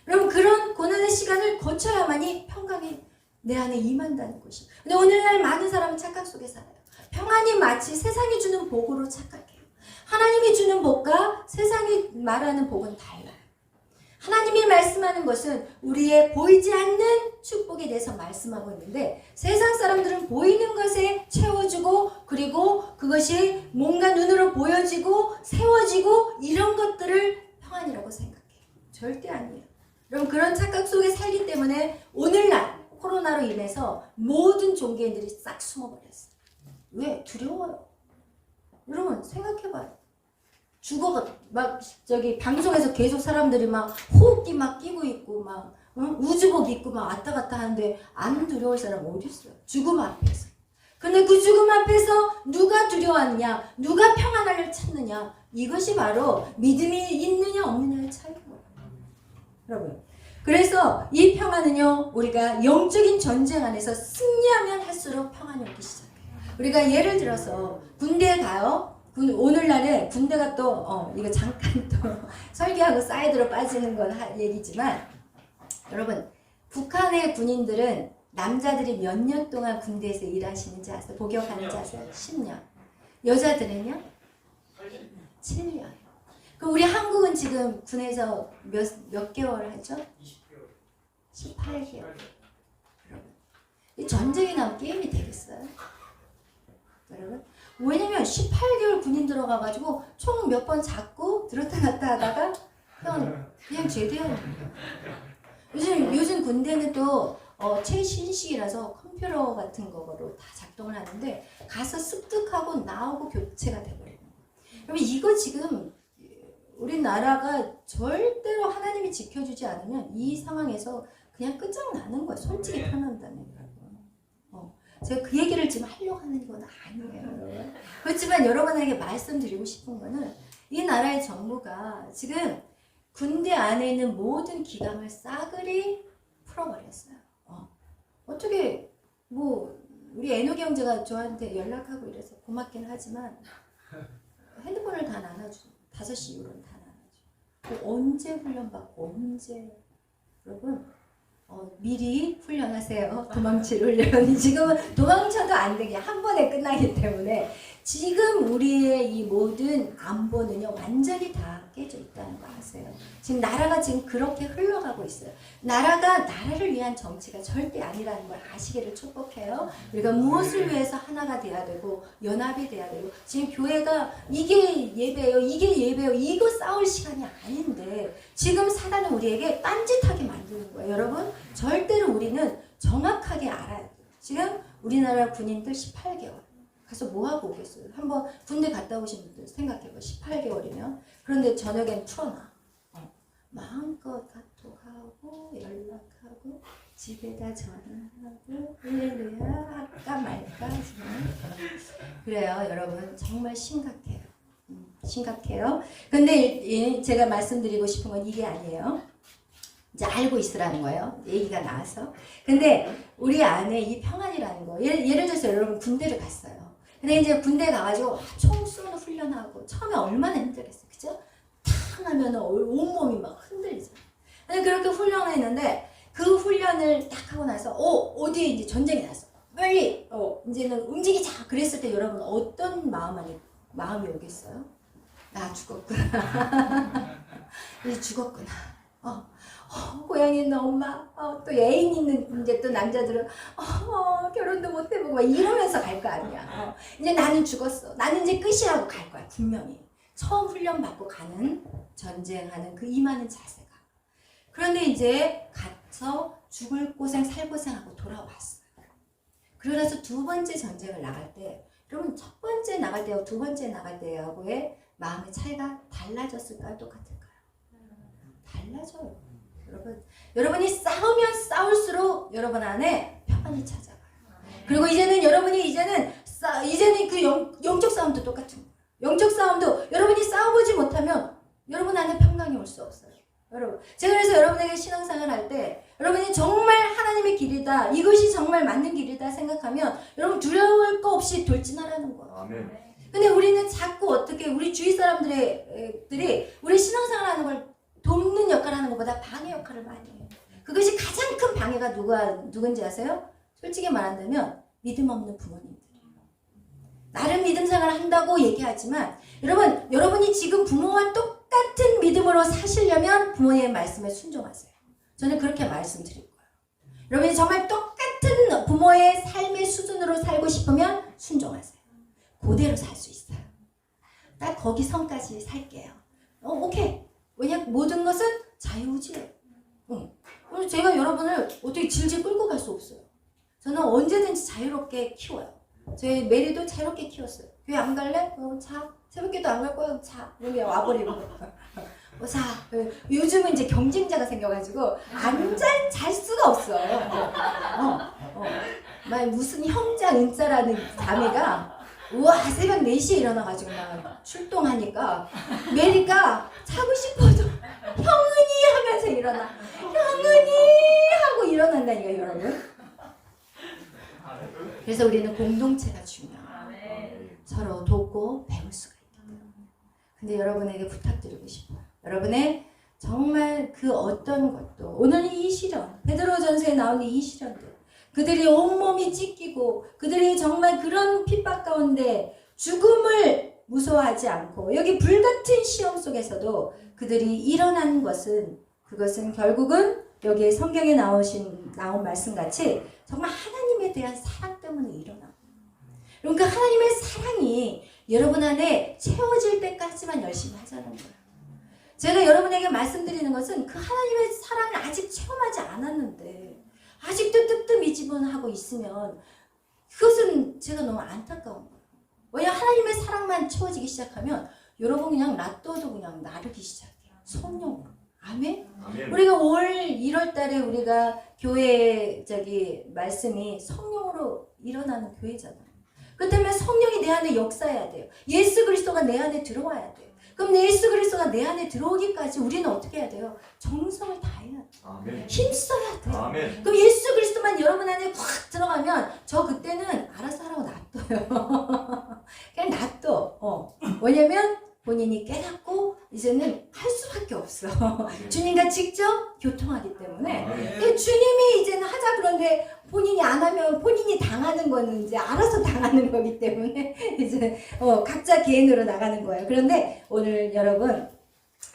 여러분, 그런 고난의 시간을 거쳐야만이 평강이 내 안에 임한다는 것이에요. 근데 오늘날 많은 사람은 착각 속에 살아요. 평안이 마치 세상이 주는 복으로 착각해요. 하나님이 주는 복과 세상이 말하는 복은 달라요. 하나님이 말씀하는 것은 우리의 보이지 않는 축복에 대해서 말씀하고 있는데, 세상 사람들은 보이는 것에 채워주고, 그리고 그것이 뭔가 눈으로 보여지고 세워지고 이런 것들을 평안이라고 생각해요. 절대 아니에요. 여러분 그런 착각 속에 살기 때문에 오늘날 코로나로 인해서 모든 종교인들이 싹 숨어버렸어요. 왜? 두려워요. 여러분 생각해봐요. 막 저기 방송에서 계속 사람들이 막 호흡기 막 끼고 있고 막 우주복 입고 막 왔다 갔다 하는데 안 두려울 사람 어디 있어요? 죽음 앞에서. 근데 그 죽음 앞에서 누가 두려워하느냐, 누가 평안을 찾느냐, 이것이 바로 믿음이 있느냐 없느냐의 차이인 거예요. 여러분. 그래서 이 평안은요, 우리가 영적인 전쟁 안에서 승리하면 할수록 평안이 오기 시작해요. 우리가 예를 들어서 군대에 가요. 오늘날에 군대가 또 이거 잠깐 또 설교하고 사이드로 빠지는 건 얘기지만, 여러분 북한의 군인들은 남자들이 몇 년 동안 군대에서 일하시는지 아세요? 복역하는지 아세요? 10년. 여자들은요? 7년. 그럼 우리 한국은 지금 군에서 몇 개월 하죠? 18개월. 여러분, 이 전쟁이 나면 게임이 되겠어요? 여러분? 왜냐면 18개월 군인 들어가가지고 총 몇 번 잡고 들었다 놨다 하다가 그냥 제대하는 거예요. 요즘 군대는 또 최신식이라서 컴퓨터 같은 거로 다 작동을 하는데 가서 습득하고 나오고 교체가 돼버리는 거예요. 그러면 이거 지금 우리나라가 절대로 하나님이 지켜주지 않으면 이 상황에서 그냥 끝장나는 거예요. 솔직히 편한다면. 제가 그 얘기를 지금 하려고 하는 건 아니에요. 여러분. 그렇지만 여러분에게 말씀드리고 싶은 거는 이 나라의 정부가 지금 군대 안에 있는 모든 기강을 싸그리 풀어버렸어요. 어떻게 우리 애노 형제가 저한테 연락하고 이래서 고맙긴 하지만 핸드폰을 다 나눠줘. 5시 이후로는 다 나눠줘. 언제 훈련받고 언제. 여러분 미리 훈련하세요. 도망칠 훈련이 지금은 도망쳐도 안 되게 한 번에 끝나기 때문에 지금 우리의 이 모든 안보는요 완전히 다 깨져 있다는 거 아세요? 지금 나라가 지금 그렇게 흘러가고 있어요. 나라가 나라를 위한 정치가 절대 아니라는 걸 아시기를 축복해요. 우리가 무엇을 위해서 하나가 돼야 되고 연합이 돼야 되고 지금 교회가 이게 예배예요, 이거 싸울 시간이 아닌데 지금 사단은 우리에게 딴짓하게 만드는 거예요. 여러분 절대로 우리는 정확하게 알아야 돼요. 지금 우리나라 군인들 18개월 가서 뭐하고 오겠어요? 한번 군대 갔다 오신 분들 생각해봐. 18개월이면. 그런데 저녁엔 풀어놔. 마음껏 카톡하고 연락하고 집에다 전화하고 할렐루야 할까 말까 그래요. 여러분 정말 심각해요. 심각해요. 근데 제가 말씀드리고 싶은 건 이게 아니에요. 이제 알고 있으라는 거예요. 얘기가 나와서. 근데 우리 안에 이 평안이라는 거. 예를 들어서 여러분 군대를 갔어요. 근데 이제 군대 가가지고 총 쏘는 훈련하고 처음에 얼마나 힘들겠어요. 그죠? 탕 하면 온몸이 막 흔들리잖아요. 근데 그렇게 훈련을 했는데 그 훈련을 딱 하고 나서 어디에 이제 전쟁이 났어. 빨리 이제는 움직이자. 그랬을 때 여러분 어떤 마음이 오겠어요? 나 죽었구나. 이제 죽었구나. 고향에 있는 엄마, 또 애인 있는 이제 또 남자들은 결혼도 못 해보고 막 이러면서 갈 거 아니야. 이제 나는 죽었어. 나는 이제 끝이라고 갈 거야. 분명히. 처음 훈련 받고 가는 전쟁하는 그 임하는 자세가. 그런데 이제 가서 죽을 고생 살 고생하고 돌아왔어요. 그러면서 두 번째 전쟁을 나갈 때 여러분 첫 번째 나갈 때하고 두 번째 나갈 때하고의 마음의 차이가 달라졌을까요? 똑같을까요? 달라져요. 여러분이 싸우면 싸울수록 여러분 안에 평안이 찾아가요. 그리고 이제는 그 영적 싸움도 똑같은 거예요. 영적 싸움도 여러분이 싸워보지 못하면 여러분 안에 평강이 올 수 없어요. 여러분, 제가 그래서 여러분에게 신앙생활 할 때 여러분이 정말 하나님의 길이다, 이것이 정말 맞는 길이다 생각하면 여러분 두려울 거 없이 돌진하라는 거예요. 아멘. 근데 우리는 자꾸 어떻게 우리 주위 사람들이 우리 신앙생활 하는 걸 돕는 역할을 하는 것보다 방해 역할을 많이 해요. 그것이 가장 큰 방해가 누군지 아세요? 솔직히 말한다면 믿음 없는 부모님들이에요. 나름 믿음 생활을 한다고 얘기하지만 여러분이 지금 부모와 똑같은 믿음으로 사시려면 부모님의 말씀에 순종하세요. 저는 그렇게 말씀드릴 거예요. 여러분이 정말 똑같은 부모의 삶의 수준으로 살고 싶으면 순종하세요. 그대로 살 수 있어요. 딱 거기 선까지 살게요. 오케이. 왜냐면 모든 것은 자유의지예요. 그래서 제가 여러분을 어떻게 질질 끌고 갈 수 없어요. 저는 언제든지 자유롭게 키워요. 저희 메리도 자유롭게 키웠어요. 교회 안 갈래? 자. 새벽기도 안 갈 거야? 자. 여기 와버리고. 자. 요즘은 이제 경쟁자가 생겨가지고 잘 수가 없어. 막 무슨 형자 은자라는 자매가 우와 새벽 4시에 일어나가지고 막 출동하니까 메리가 자고 싶어도 형은이 하면서 일어나. 형은이 하고 일어난다니까 여러분. 그래서 우리는 공동체가 중요해요. 서로 돕고 배울 수가 있다. 근데 여러분에게 부탁드리고 싶어요. 여러분의 정말 그 어떤 것도 오늘 이 시련 베드로전서에 나오는 이 시련들 그들이 온몸이 찢기고 그들이 정말 그런 핍박 가운데 죽음을 무서워하지 않고 여기 불같은 시험 속에서도 그들이 일어난 것은 그것은 결국은 여기 성경에 나온 말씀같이 정말 하나님에 대한 사랑 때문에 일어나고 그러니까 하나님의 사랑이 여러분 안에 채워질 때까지만 열심히 하자는 거예요. 제가 여러분에게 말씀드리는 것은 그 하나님의 사랑을 아직 체험하지 않았는데 아직도 뜨뜻미지근하고 있으면 그것은 제가 너무 안타까운 거예요. 왜냐하면 하나님의 사랑만 채워지기 시작하면 여러분 그냥 놔둬도 그냥 나르기 시작해요. 성령으로. 아멘? 아멘. 우리가 올 1월 달에 우리가 교회 말씀이 성령으로 일어나는 교회잖아요. 그 때문에 성령이 내 안에 역사해야 돼요. 예수 그리스도가 내 안에 들어와야 돼요. 그럼 예수 그리스도가 내 안에 들어오기까지 우리는 어떻게 해야 돼요? 정성을 다해야 돼요. 아멘. 힘써야 돼요. 아멘. 그럼 예수 그리스도만 여러분 안에 확 들어가면 저 그때는 알아서 하라고 놔둬요. 그냥 놔둬. 왜냐면 본인이 깨닫고 이제는 할 수밖에 없어. 주님과 직접 교통하기 때문에 주님이 이제는 하자 그런데 본인이 안 하면 본인이 당하는 거는 이제 알아서 당하는 거기 때문에 이제 각자 개인으로 나가는 거예요. 그런데 오늘 여러분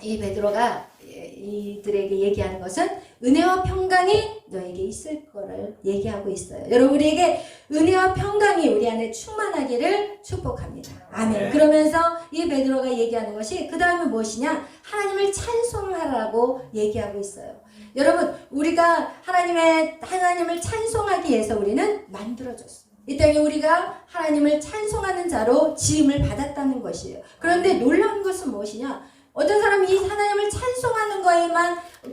이 베드로가 이들에게 얘기하는 것은 은혜와 평강이 너에게 있을 거를 얘기하고 있어요. 여러분 우리에게 은혜와 평강이 우리 안에 충만하기를 축복합니다. 아멘. 그러면서 이 베드로가 얘기하는 것이 그 다음에 무엇이냐? 하나님을 찬송하라고 얘기하고 있어요. 여러분 우리가 하나님을 찬송하기 위해서 우리는 만들어졌어요. 이 땅에 우리가 하나님을 찬송하는 자로 지음을 받았다는 것이에요. 그런데 놀라운 것은 무엇이냐? 어떤 사람이 이 하나님을 찬송하는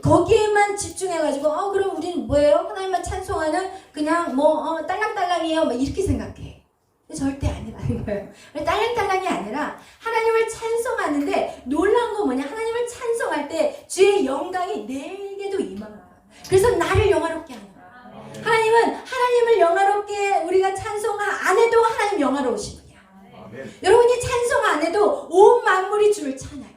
거기에만 집중해가지고 그럼 우리는 뭐예요? 하나님만 찬송하는 그냥 딸랑딸랑이에요. 막 이렇게 생각해. 절대 아니라는 거예요. 딸랑딸랑이 아니라 하나님을 찬송하는데 놀라운 건 뭐냐? 하나님을 찬송할 때 주의 영광이 내게도 임하는 거예요. 그래서 나를 영화롭게 하는 거예요. 하나님은 하나님을 영화롭게 우리가 찬송 안 해도 하나님 영화로우신 분이야. 여러분이 찬송 안 해도 온 만물이 주를 찬양해.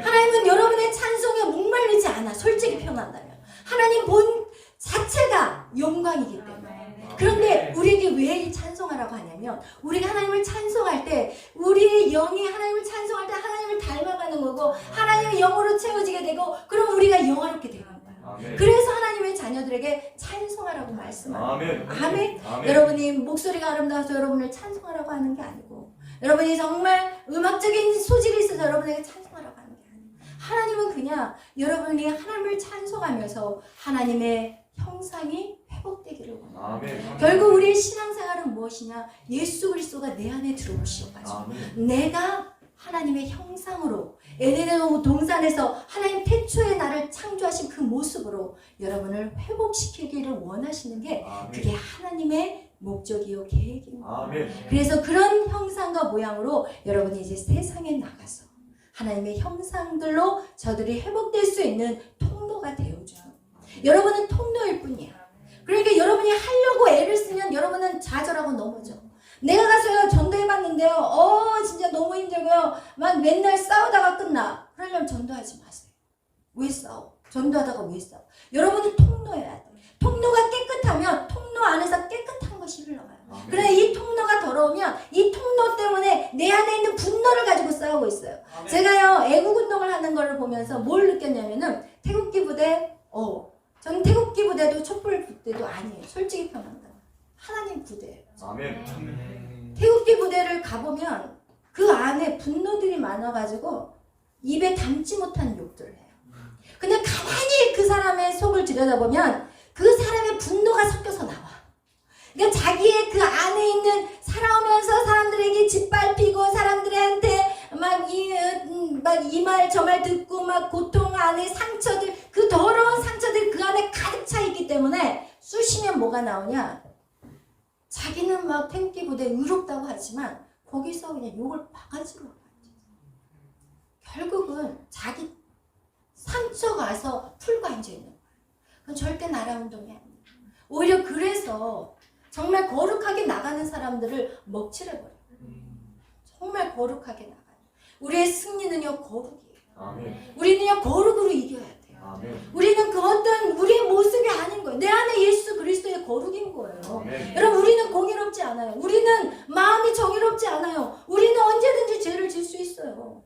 하나님은 여러분의 찬송에 목말리지 않아. 솔직히 표현한다면 하나님 본 자체가 영광이기 때문에. 그런데 우리에게 왜 찬송하라고 하냐면 우리가 하나님을 찬송할 때 우리의 영이 하나님을 찬송할 때 하나님을 닮아가는 거고 하나님의 영으로 채워지게 되고 그럼 우리가 영화롭게 되는 거예요. 그래서 하나님의 자녀들에게 찬송하라고 말씀합니다. 아멘. 여러분이 목소리가 아름다워서 여러분을 찬송하라고 하는 게 아니고 여러분이 정말 음악적인 소질이 있어서 여러분에게 찬송하라고 하는 게 아니에요. 하나님은 그냥 여러분이 하나님을 찬송하면서 하나님의 형상이 회복되기를 원합니다. 결국 우리의 신앙생활은 무엇이냐? 예수 그리스도가 내 안에 들어오셔가지고 내가 하나님의 형상으로 에덴의 동산에서 하나님 태초에 나를 창조하신 그 모습으로 여러분을 회복시키기를 원하시는 게 그게 하나님의 목적이요 계획입니다. 그래서 그런 형상과 모양으로 여러분이 이제 세상에 나가서 하나님의 형상들로 저들이 회복될 수 있는 통로가 되어줘요. 여러분은 통로일 뿐이야. 그러니까 여러분이 하려고 애를 쓰면 여러분은 좌절하고 넘어져. 내가 가서 전도해봤는데요. 진짜 너무 힘들고요. 막 맨날 싸우다가 끝나. 그러려면 전도하지 마세요. 왜 싸워? 전도하다가 왜 싸워? 여러분이 통로여야 돼. 통로가 깨끗하면 통로 안에서 깨끗한 것이 흘러가요. 그런데 이 통로가 더러우면 이 통로 때문에 내 안에 있는 분노를 가지고 싸우고 있어요. 제가요 애국운동을 하는 걸 보면서 뭘 느꼈냐면은 태극기 부대 저는 태극기 부대도 촛불 부대도 아니에요. 솔직히 표현한다. 하나님 부대예요. 태극기 부대를 가보면 그 안에 분노들이 많아가지고 입에 담지 못한 욕들을 해요. 근데 가만히 그 사람의 속을 들여다보면 그 사람의 분노가 섞여서 나와. 그러니까 자기의 그 안에 있는 살아오면서 사람들에게 짓밟히고 사람들한테 막 이 말 저 말 듣고 막 고통 안에 상처들, 그 더러운 상처들 그 안에 가득 차 있기 때문에 쑤시면 뭐가 나오냐? 자기는 막 태극기 부대에 의롭다고 하지만 거기서 그냥 욕을 바가지로 하죠. 결국은 자기 상처가 와서 풀고 앉아있는 거예요. 그건 절대 나라 운동이 아니에요. 오히려 그래서 정말 거룩하게 나가는 사람들을 먹칠해버려요. 정말 거룩하게 나가요. 우리의 승리는요 거룩이에요. 아멘. 우리는요 거룩으로 이겨야 돼요. 아멘. 우리는 그 어떤 우리의 모습이 아닌 거예요. 내 안에 예수 그리스도의 거룩인 거예요. 아멘. 여러분 우리는 공의롭지 않아요. 우리는 마음이 정의롭지 않아요. 우리는 언제든지 죄를 질 수 있어요.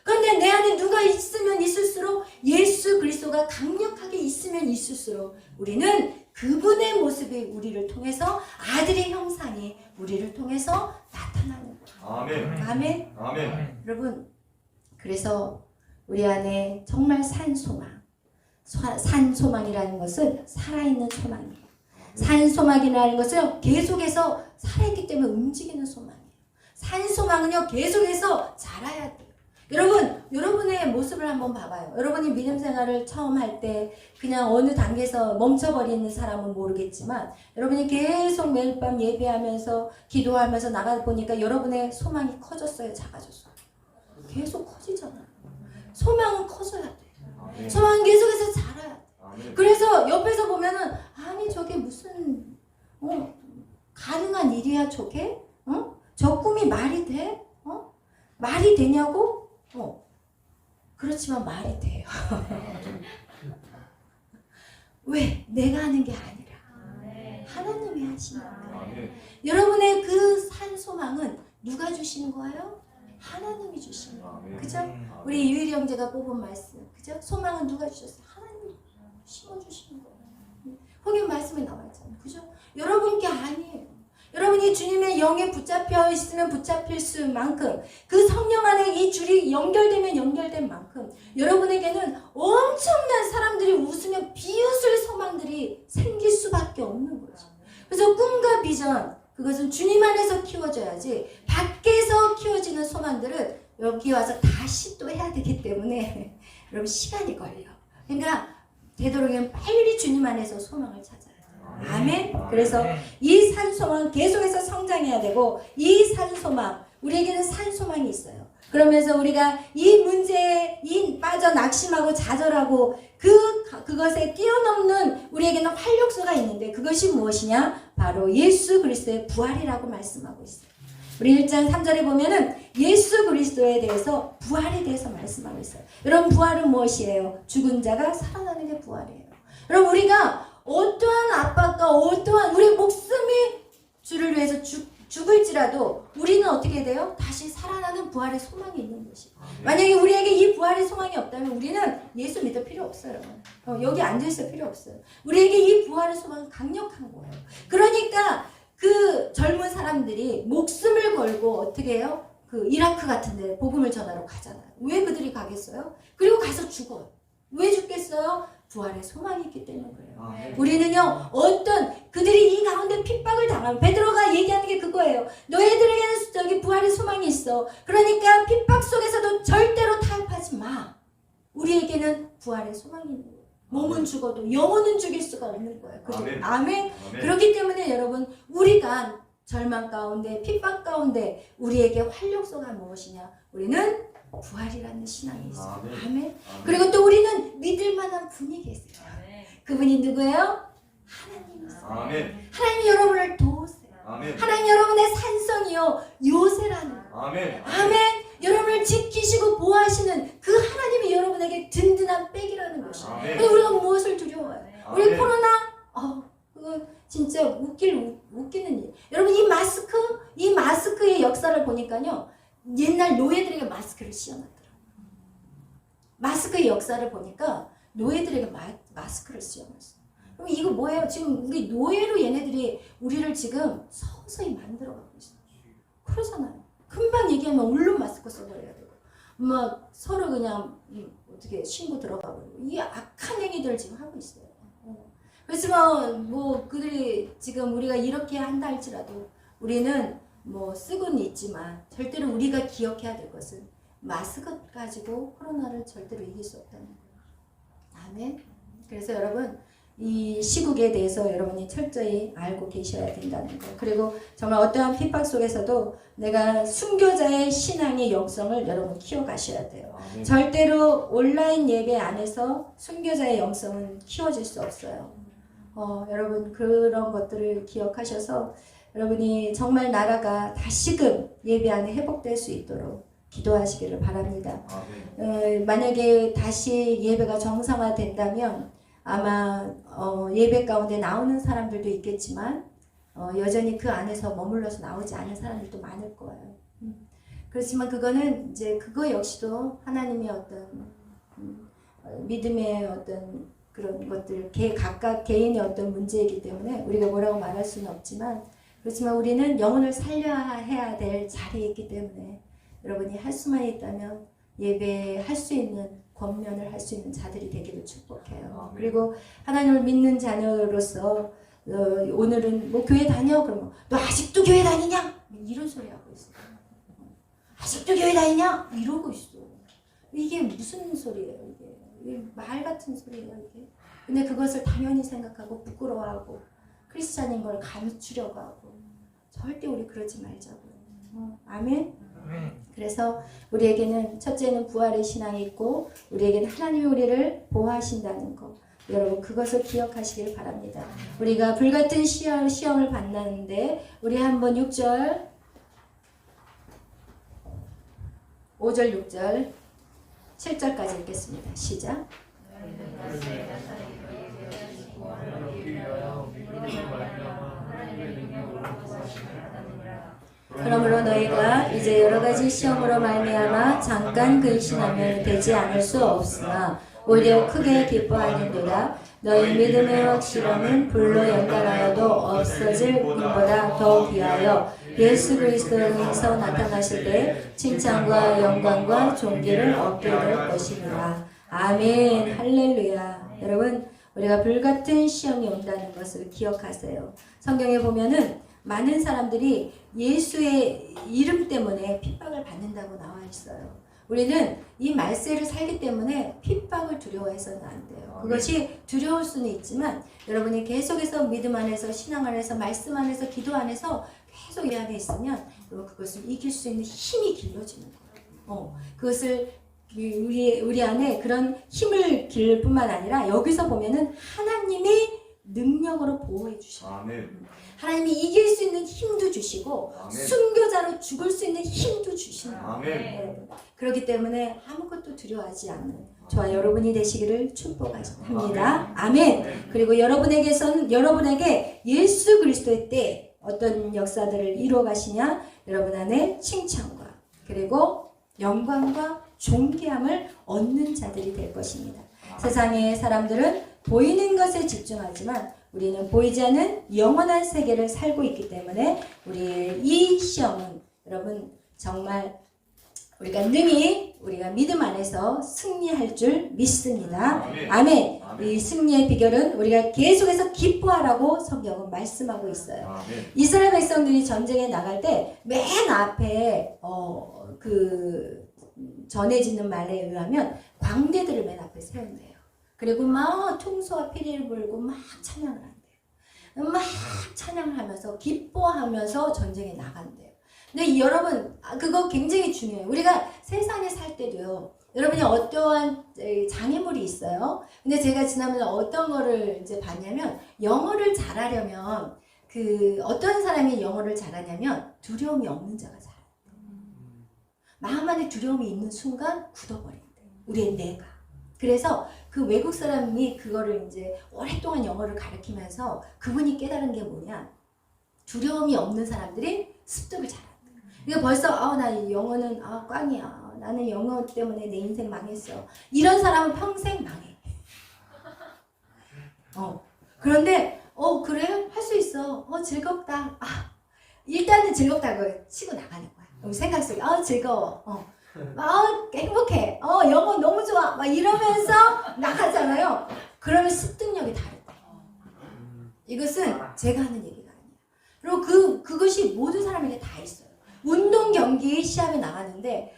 그런데 내 안에 누가 있으면 있을수록 예수 그리스도가 강력하게 있으면 있을수록 우리는 그분의 모습이 우리를 통해서 아들의 형상이 우리를 통해서 나타나는 거예요. 아멘. 아멘. 아멘. 여러분 그래서 우리 안에 정말 산 소망이라는 것은 살아있는 소망이에요. 산 소망이라는 것은 계속해서 살아있기 때문에 움직이는 소망이에요. 산 소망은요 계속해서 자라야 돼요. 여러분의 모습을 한번 봐봐요. 여러분이 믿음 생활을 처음 할 때 그냥 어느 단계에서 멈춰버리는 사람은 모르겠지만 여러분이 계속 매일 밤 예배하면서 기도하면서 나가보니까 여러분의 소망이 커졌어요? 작아졌어요? 계속 커지잖아요. 소망은 커져야 돼요. 소망은 계속해서 자라야 돼요. 그래서 옆에서 보면은 아니 저게 무슨 가능한 일이야 저게? 저 꿈이 말이 돼? 말이 되냐고? 그렇지만 말이 돼요. 왜? 내가 하는 게 아니라 하나님이 하시는 거예요. 여러분의 그 산 소망은 누가 주신 거예요? 하나님이 주신 거예요. 그죠? 우리 유일이 형제가 뽑은 말씀. 그죠? 소망은 누가 주셨어요? 하나님이 심어주신 거예요. 거기 말씀에 나와 있잖아요. 그죠? 여러분께 아니에요. 여러분이 주님의 영에 붙잡혀 있으면 붙잡힐 수만큼 그 성령 안에 이 줄이 연결되면 연결된 만큼 여러분에게는 엄청난 사람들이 웃으며 비웃을 소망들이 생길 수밖에 없는 거죠. 그래서 꿈과 비전 그것은 주님 안에서 키워져야지 밖에서 키워지는 소망들은 여기 와서 다시 또 해야 되기 때문에 여러분 시간이 걸려. 그러니까 되도록이면 빨리 주님 안에서 소망을 찾아요. 아멘. 그래서 이 산소망은 계속해서 성장해야 되고 이 산소망 우리에게는 산소망이 있어요. 그러면서 우리가 이 문제에 빠져 낙심하고 좌절하고 그것에 뛰어넘는 우리에게는 활력소가 있는데 그것이 무엇이냐? 바로 예수 그리스도의 부활이라고 말씀하고 있어요. 우리 1장 3절에 보면은 예수 그리스도에 대해서 부활에 대해서 말씀하고 있어요. 여러분 부활은 무엇이에요? 죽은 자가 살아나는 게 부활이에요. 여러분 우리가 어떠한 압박과 어떠한 우리 목숨이 주를 위해서 죽을지라도 우리는 어떻게 돼요? 다시 살아나는 부활의 소망이 있는 것이에요. 만약에 우리에게 이 부활의 소망이 없다면 우리는 예수 믿을 필요 없어요. 여기 앉아있을 필요 없어요. 우리에게 이 부활의 소망은 강력한 거예요. 그러니까 그 젊은 사람들이 목숨을 걸고 어떻게 해요? 그 이라크 같은 데 복음을 전하러 가잖아요. 왜 그들이 가겠어요? 그리고 가서 죽어요. 왜 죽겠어요? 부활의 소망이 있기 때문에 그래요. 우리는요 그들이 이 가운데 핍박을 당하면 베드로가 얘기하는 게 그거예요. 너희들에게는 저기 부활의 소망이 있어. 그러니까 핍박 속에서도 절대로 타협하지 마. 우리에게는 부활의 소망이 있는 거예요. 몸은 죽어도 영혼은 죽일 수가 없는 거예요. 그죠? 아멘. 아멘. 그렇기 때문에 여러분 우리가 절망 가운데 핍박 가운데 우리에게 활력소가 무엇이냐? 우리는 부활이라는 신앙이 있어요. 아멘. 그리고 또 우리는 믿을 만한 분이 계세요. 그분이 누구예요? 하나님이세요. 하나님이 여러분을 도우세요. 하나님 여러분의 산성이요 요새라는 거예요. 아멘. 여러분을 지키시고 보호하시는 그 하나님이 여러분에게 든든한 백이라는 것이에요. 근데 우리가 무엇을 두려워해요? 우리 코로나? 그거 진짜 웃기는 일. 여러분 이 마스크의 역사를 보니까요. 옛날 노예들에게 마스크를 씌워놨더라고요. 마스크의 역사를 보니까 노예들에게 마스크를 씌워놨어요. 그럼 이거 뭐예요? 지금 우리 노예로 얘네들이 우리를 지금 서서히 만들어가고 있어요. 그러잖아요. 금방 얘기하면 얼른 마스크 써버려야 되고 막 서로 그냥 어떻게 신고 들어가고 이 악한 행위들 지금 하고 있어요. 그렇지만 뭐 그들이 지금 우리가 이렇게 한다 할지라도 우리는 뭐 쓰고는 있지만 절대로 우리가 기억해야 될 것은 마스크 가지고 코로나를 절대로 이길 수 없다는 거예요. 아멘. 그래서 여러분 이 시국에 대해서 여러분이 철저히 알고 계셔야 된다는 거. 그리고 정말 어떠한 핍박 속에서도 내가 순교자의 신앙의 영성을 여러분 키워가셔야 돼요. 절대로 온라인 예배 안에서 순교자의 영성은 키워질 수 없어요. 여러분 그런 것들을 기억하셔서 여러분이 정말 나라가 다시금 예배 안에 회복될 수 있도록 기도하시기를 바랍니다. 만약에 다시 예배가 정상화된다면 아마 예배 가운데 나오는 사람들도 있겠지만 여전히 그 안에서 머물러서 나오지 않은 사람들도 많을 거예요. 그렇지만 그거는 이제 그거 역시도 하나님의 어떤 믿음의 어떤 그런 것들 각각 개인의 어떤 문제이기 때문에 우리가 뭐라고 말할 수는 없지만 그렇지만 우리는 영혼을 살려야 될 자리에 있기 때문에 여러분이 할 수만 있다면 예배할 수 있는 권면을 할 수 있는 자들이 되기를 축복해요. 그리고 하나님을 믿는 자녀로서 오늘은 뭐 교회 다녀? 그러면 너 아직도 교회 다니냐? 이런 소리 하고 있어요. 아직도 교회 다니냐? 이러고 있어. 이게 무슨 소리예요? 이게 말 같은 소리예요. 이게. 근데 그것을 당연히 생각하고 부끄러워하고 크리스찬인 걸 감추려고 하고 절대 우리 그러지 말자고요. 아멘. 그래서 우리에게는 첫째는 부활의 신앙이 있고 우리에게는 하나님이 우리를 보호하신다는 것. 여러분 그것을 기억하시길 바랍니다. 우리가 불같은 시험을 받는데 우리 한번 6절 5절 6절 7절까지 읽겠습니다. 시작. 그러므로 너희가 이제 여러가지 시험으로 말미암아 잠깐 근심하면 되지 않을 수 없으나 오히려 크게 기뻐하는도다. 너희 믿음의 확실함은 불로 연단하여도 없어질 것보다 더 귀하여 예수 그리스도에서 나타나실 때 칭찬과 영광과 존귀를 얻게 될 것입니다. 아멘. 할렐루야. 여러분 우리가 불같은 시험이 온다는 것을 기억하세요. 성경에 보면은 많은 사람들이 예수의 이름 때문에 핍박을 받는다고 나와 있어요. 우리는 이 말세를 살기 때문에 핍박을 두려워해서는 안 돼요. 그것이 두려울 수는 있지만 여러분이 계속해서 믿음 안에서 신앙 안에서 말씀 안에서 기도 안에서 계속 이 안에 있으면 그것을 이길 수 있는 힘이 길러지는 거예요. 그것을 우리 안에 그런 힘을 길 뿐만 아니라 여기서 보면은 하나님이 능력으로 보호해 주셔요. 하나님이 이길 수 있는 힘도 주시고 순교자로 죽을 수 있는 힘도 주시는 거예요. 그렇기 때문에 아무것도 두려워하지 않는 저와 여러분이 되시기를 축복합니다. 아멘. 그리고 여러분에게 예수 그리스도의 때 어떤 역사들을 이루어 가시냐? 여러분 안에 칭찬과 그리고 영광과 존귀함을 얻는 자들이 될 것입니다. 세상의 사람들은 보이는 것에 집중하지만 우리는 보이지 않는 영원한 세계를 살고 있기 때문에 우리 이 시험은 여러분 정말 우리가 능히 우리가 믿음 안에서 승리할 줄 믿습니다. 아멘. 이 승리의 비결은 우리가 계속해서 기뻐하라고 성경은 말씀하고 있어요. 이스라엘 백성들이 전쟁에 나갈 때 맨 앞에 전해지는 말에 의하면 광대들을 맨 앞에 세운대요. 그리고 막 통수와 피리를 불고 막 찬양을 한대요. 막 찬양을 하면서 기뻐하면서 전쟁에 나간대요. 근데 여러분 그거 굉장히 중요해요. 우리가 세상에 살 때도요. 여러분이 어떠한 장애물이 있어요. 근데 제가 지난번에 어떤 거를 이제 봤냐면 영어를 잘하려면 어떤 사람이 영어를 잘하냐면 두려움이 없는 자가 잘해요. 마음 안에 두려움이 있는 순간 굳어버린대요. 우리의 뇌가. 그래서 그 외국 사람이 그거를 이제 오랫동안 영어를 가르치면서 그분이 깨달은 게 뭐냐? 두려움이 없는 사람들이 습득을 잘한다. 그러니까 벌써 나 이 영어는 꽝이야. 나는 영어 때문에 내 인생 망했어. 이런 사람은 평생 망해. 그런데 그래? 할 수 있어. 즐겁다. 일단은 즐겁다고 치고 나가는 거야. 생각 속에 즐거워. 행복해. 영어 너무 좋아. 막 이러면서 나가잖아요. 그러면 습득력이 다르다. 이것은 제가 하는 얘기가 아니에요. 그리고 그것이 모든 사람에게 다 있어요. 운동 경기 시합에 나가는데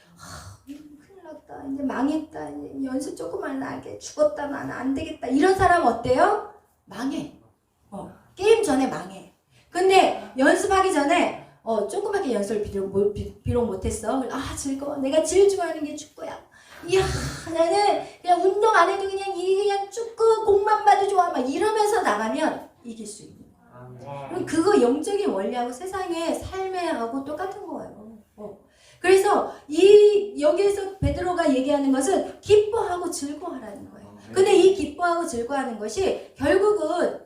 큰일 났다. 이제 망했다. 이제 연습 조금만 나게 죽었다. 나는 안 되겠다. 이런 사람 어때요? 망해. 게임 전에 망해. 근데 연습하기 전에 조그맣게 연습을 비록 못했어. 즐거워. 내가 제일 좋아하는 게 축구야. 이야, 나는 그냥 운동 안 해도 그냥 축구 공만 봐도 좋아. 막 이러면서 나가면 이길 수 있는 거야. 그럼 그거 영적인 원리하고 세상의 삶하고 똑같은 거예요. 그래서 여기에서 베드로가 얘기하는 것은 기뻐하고 즐거워하라는 거예요. 근데 이 기뻐하고 즐거워하는 것이 결국은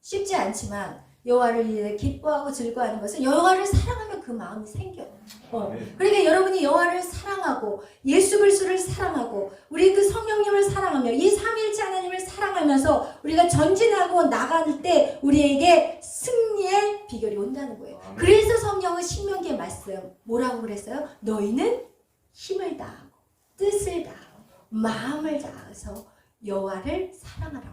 쉽지 않지만 여호와를 위해 기뻐하고 즐거워하는 것은 여호와를 사랑하면 그 마음이 생겨요. 그러니까 여러분이 여호와를 사랑하고 예수 그리스도를 사랑하고 우리 그 성령님을 사랑하며 이 삼위일체 하나님을 사랑하면서 우리가 전진하고 나갈 때 우리에게 승리의 비결이 온다는 거예요. 그래서 성경은 신명기의 말씀 뭐라고 그랬어요? 너희는 힘을 다하고 뜻을 다하고 마음을 다해서 여호와를 사랑하라고.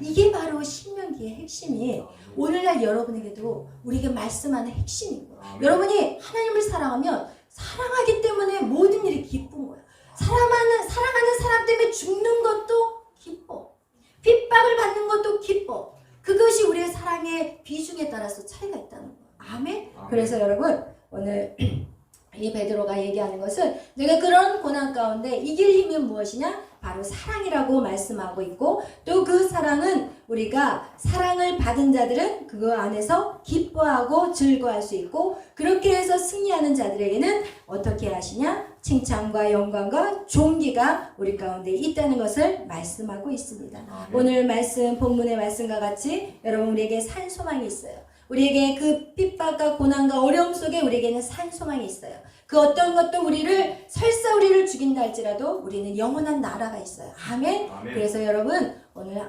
이게 바로 신명기의 핵심이 오늘날 여러분에게도 우리에게 말씀하는 핵심인 거예요. 여러분이 하나님을 사랑하면 사랑하기 때문에 모든 일이 기쁜 거예요. 사랑하는 사람 때문에 죽는 것도 기뻐. 핍박을 받는 것도 기뻐. 그것이 우리의 사랑의 비중에 따라서 차이가 있다는 거예요. 아멘? 그래서 여러분 오늘 이 베드로가 얘기하는 것은 내가 그런 고난 가운데 이길 힘이 무엇이냐? 바로 사랑이라고 말씀하고 있고 또 그 사랑은 우리가 사랑을 받은 자들은 그거 안에서 기뻐하고 즐거워할 수 있고 그렇게 해서 승리하는 자들에게는 어떻게 하시냐? 칭찬과 영광과 존귀가 우리 가운데 있다는 것을 말씀하고 있습니다. 오늘 말씀 본문의 말씀과 같이 여러분 우리에게 산 소망이 있어요. 우리에게 그 핍박과 고난과 어려움 속에 우리에게는 산 소망이 있어요. 그 어떤 것도 설사 우리를 죽인다 할지라도 우리는 영원한 나라가 있어요. 아멘. 그래서 여러분 오늘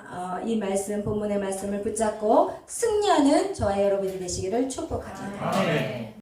이 말씀 본문의 말씀을 붙잡고 승리하는 저와 여러분이 되시기를 축복합니다. 아멘.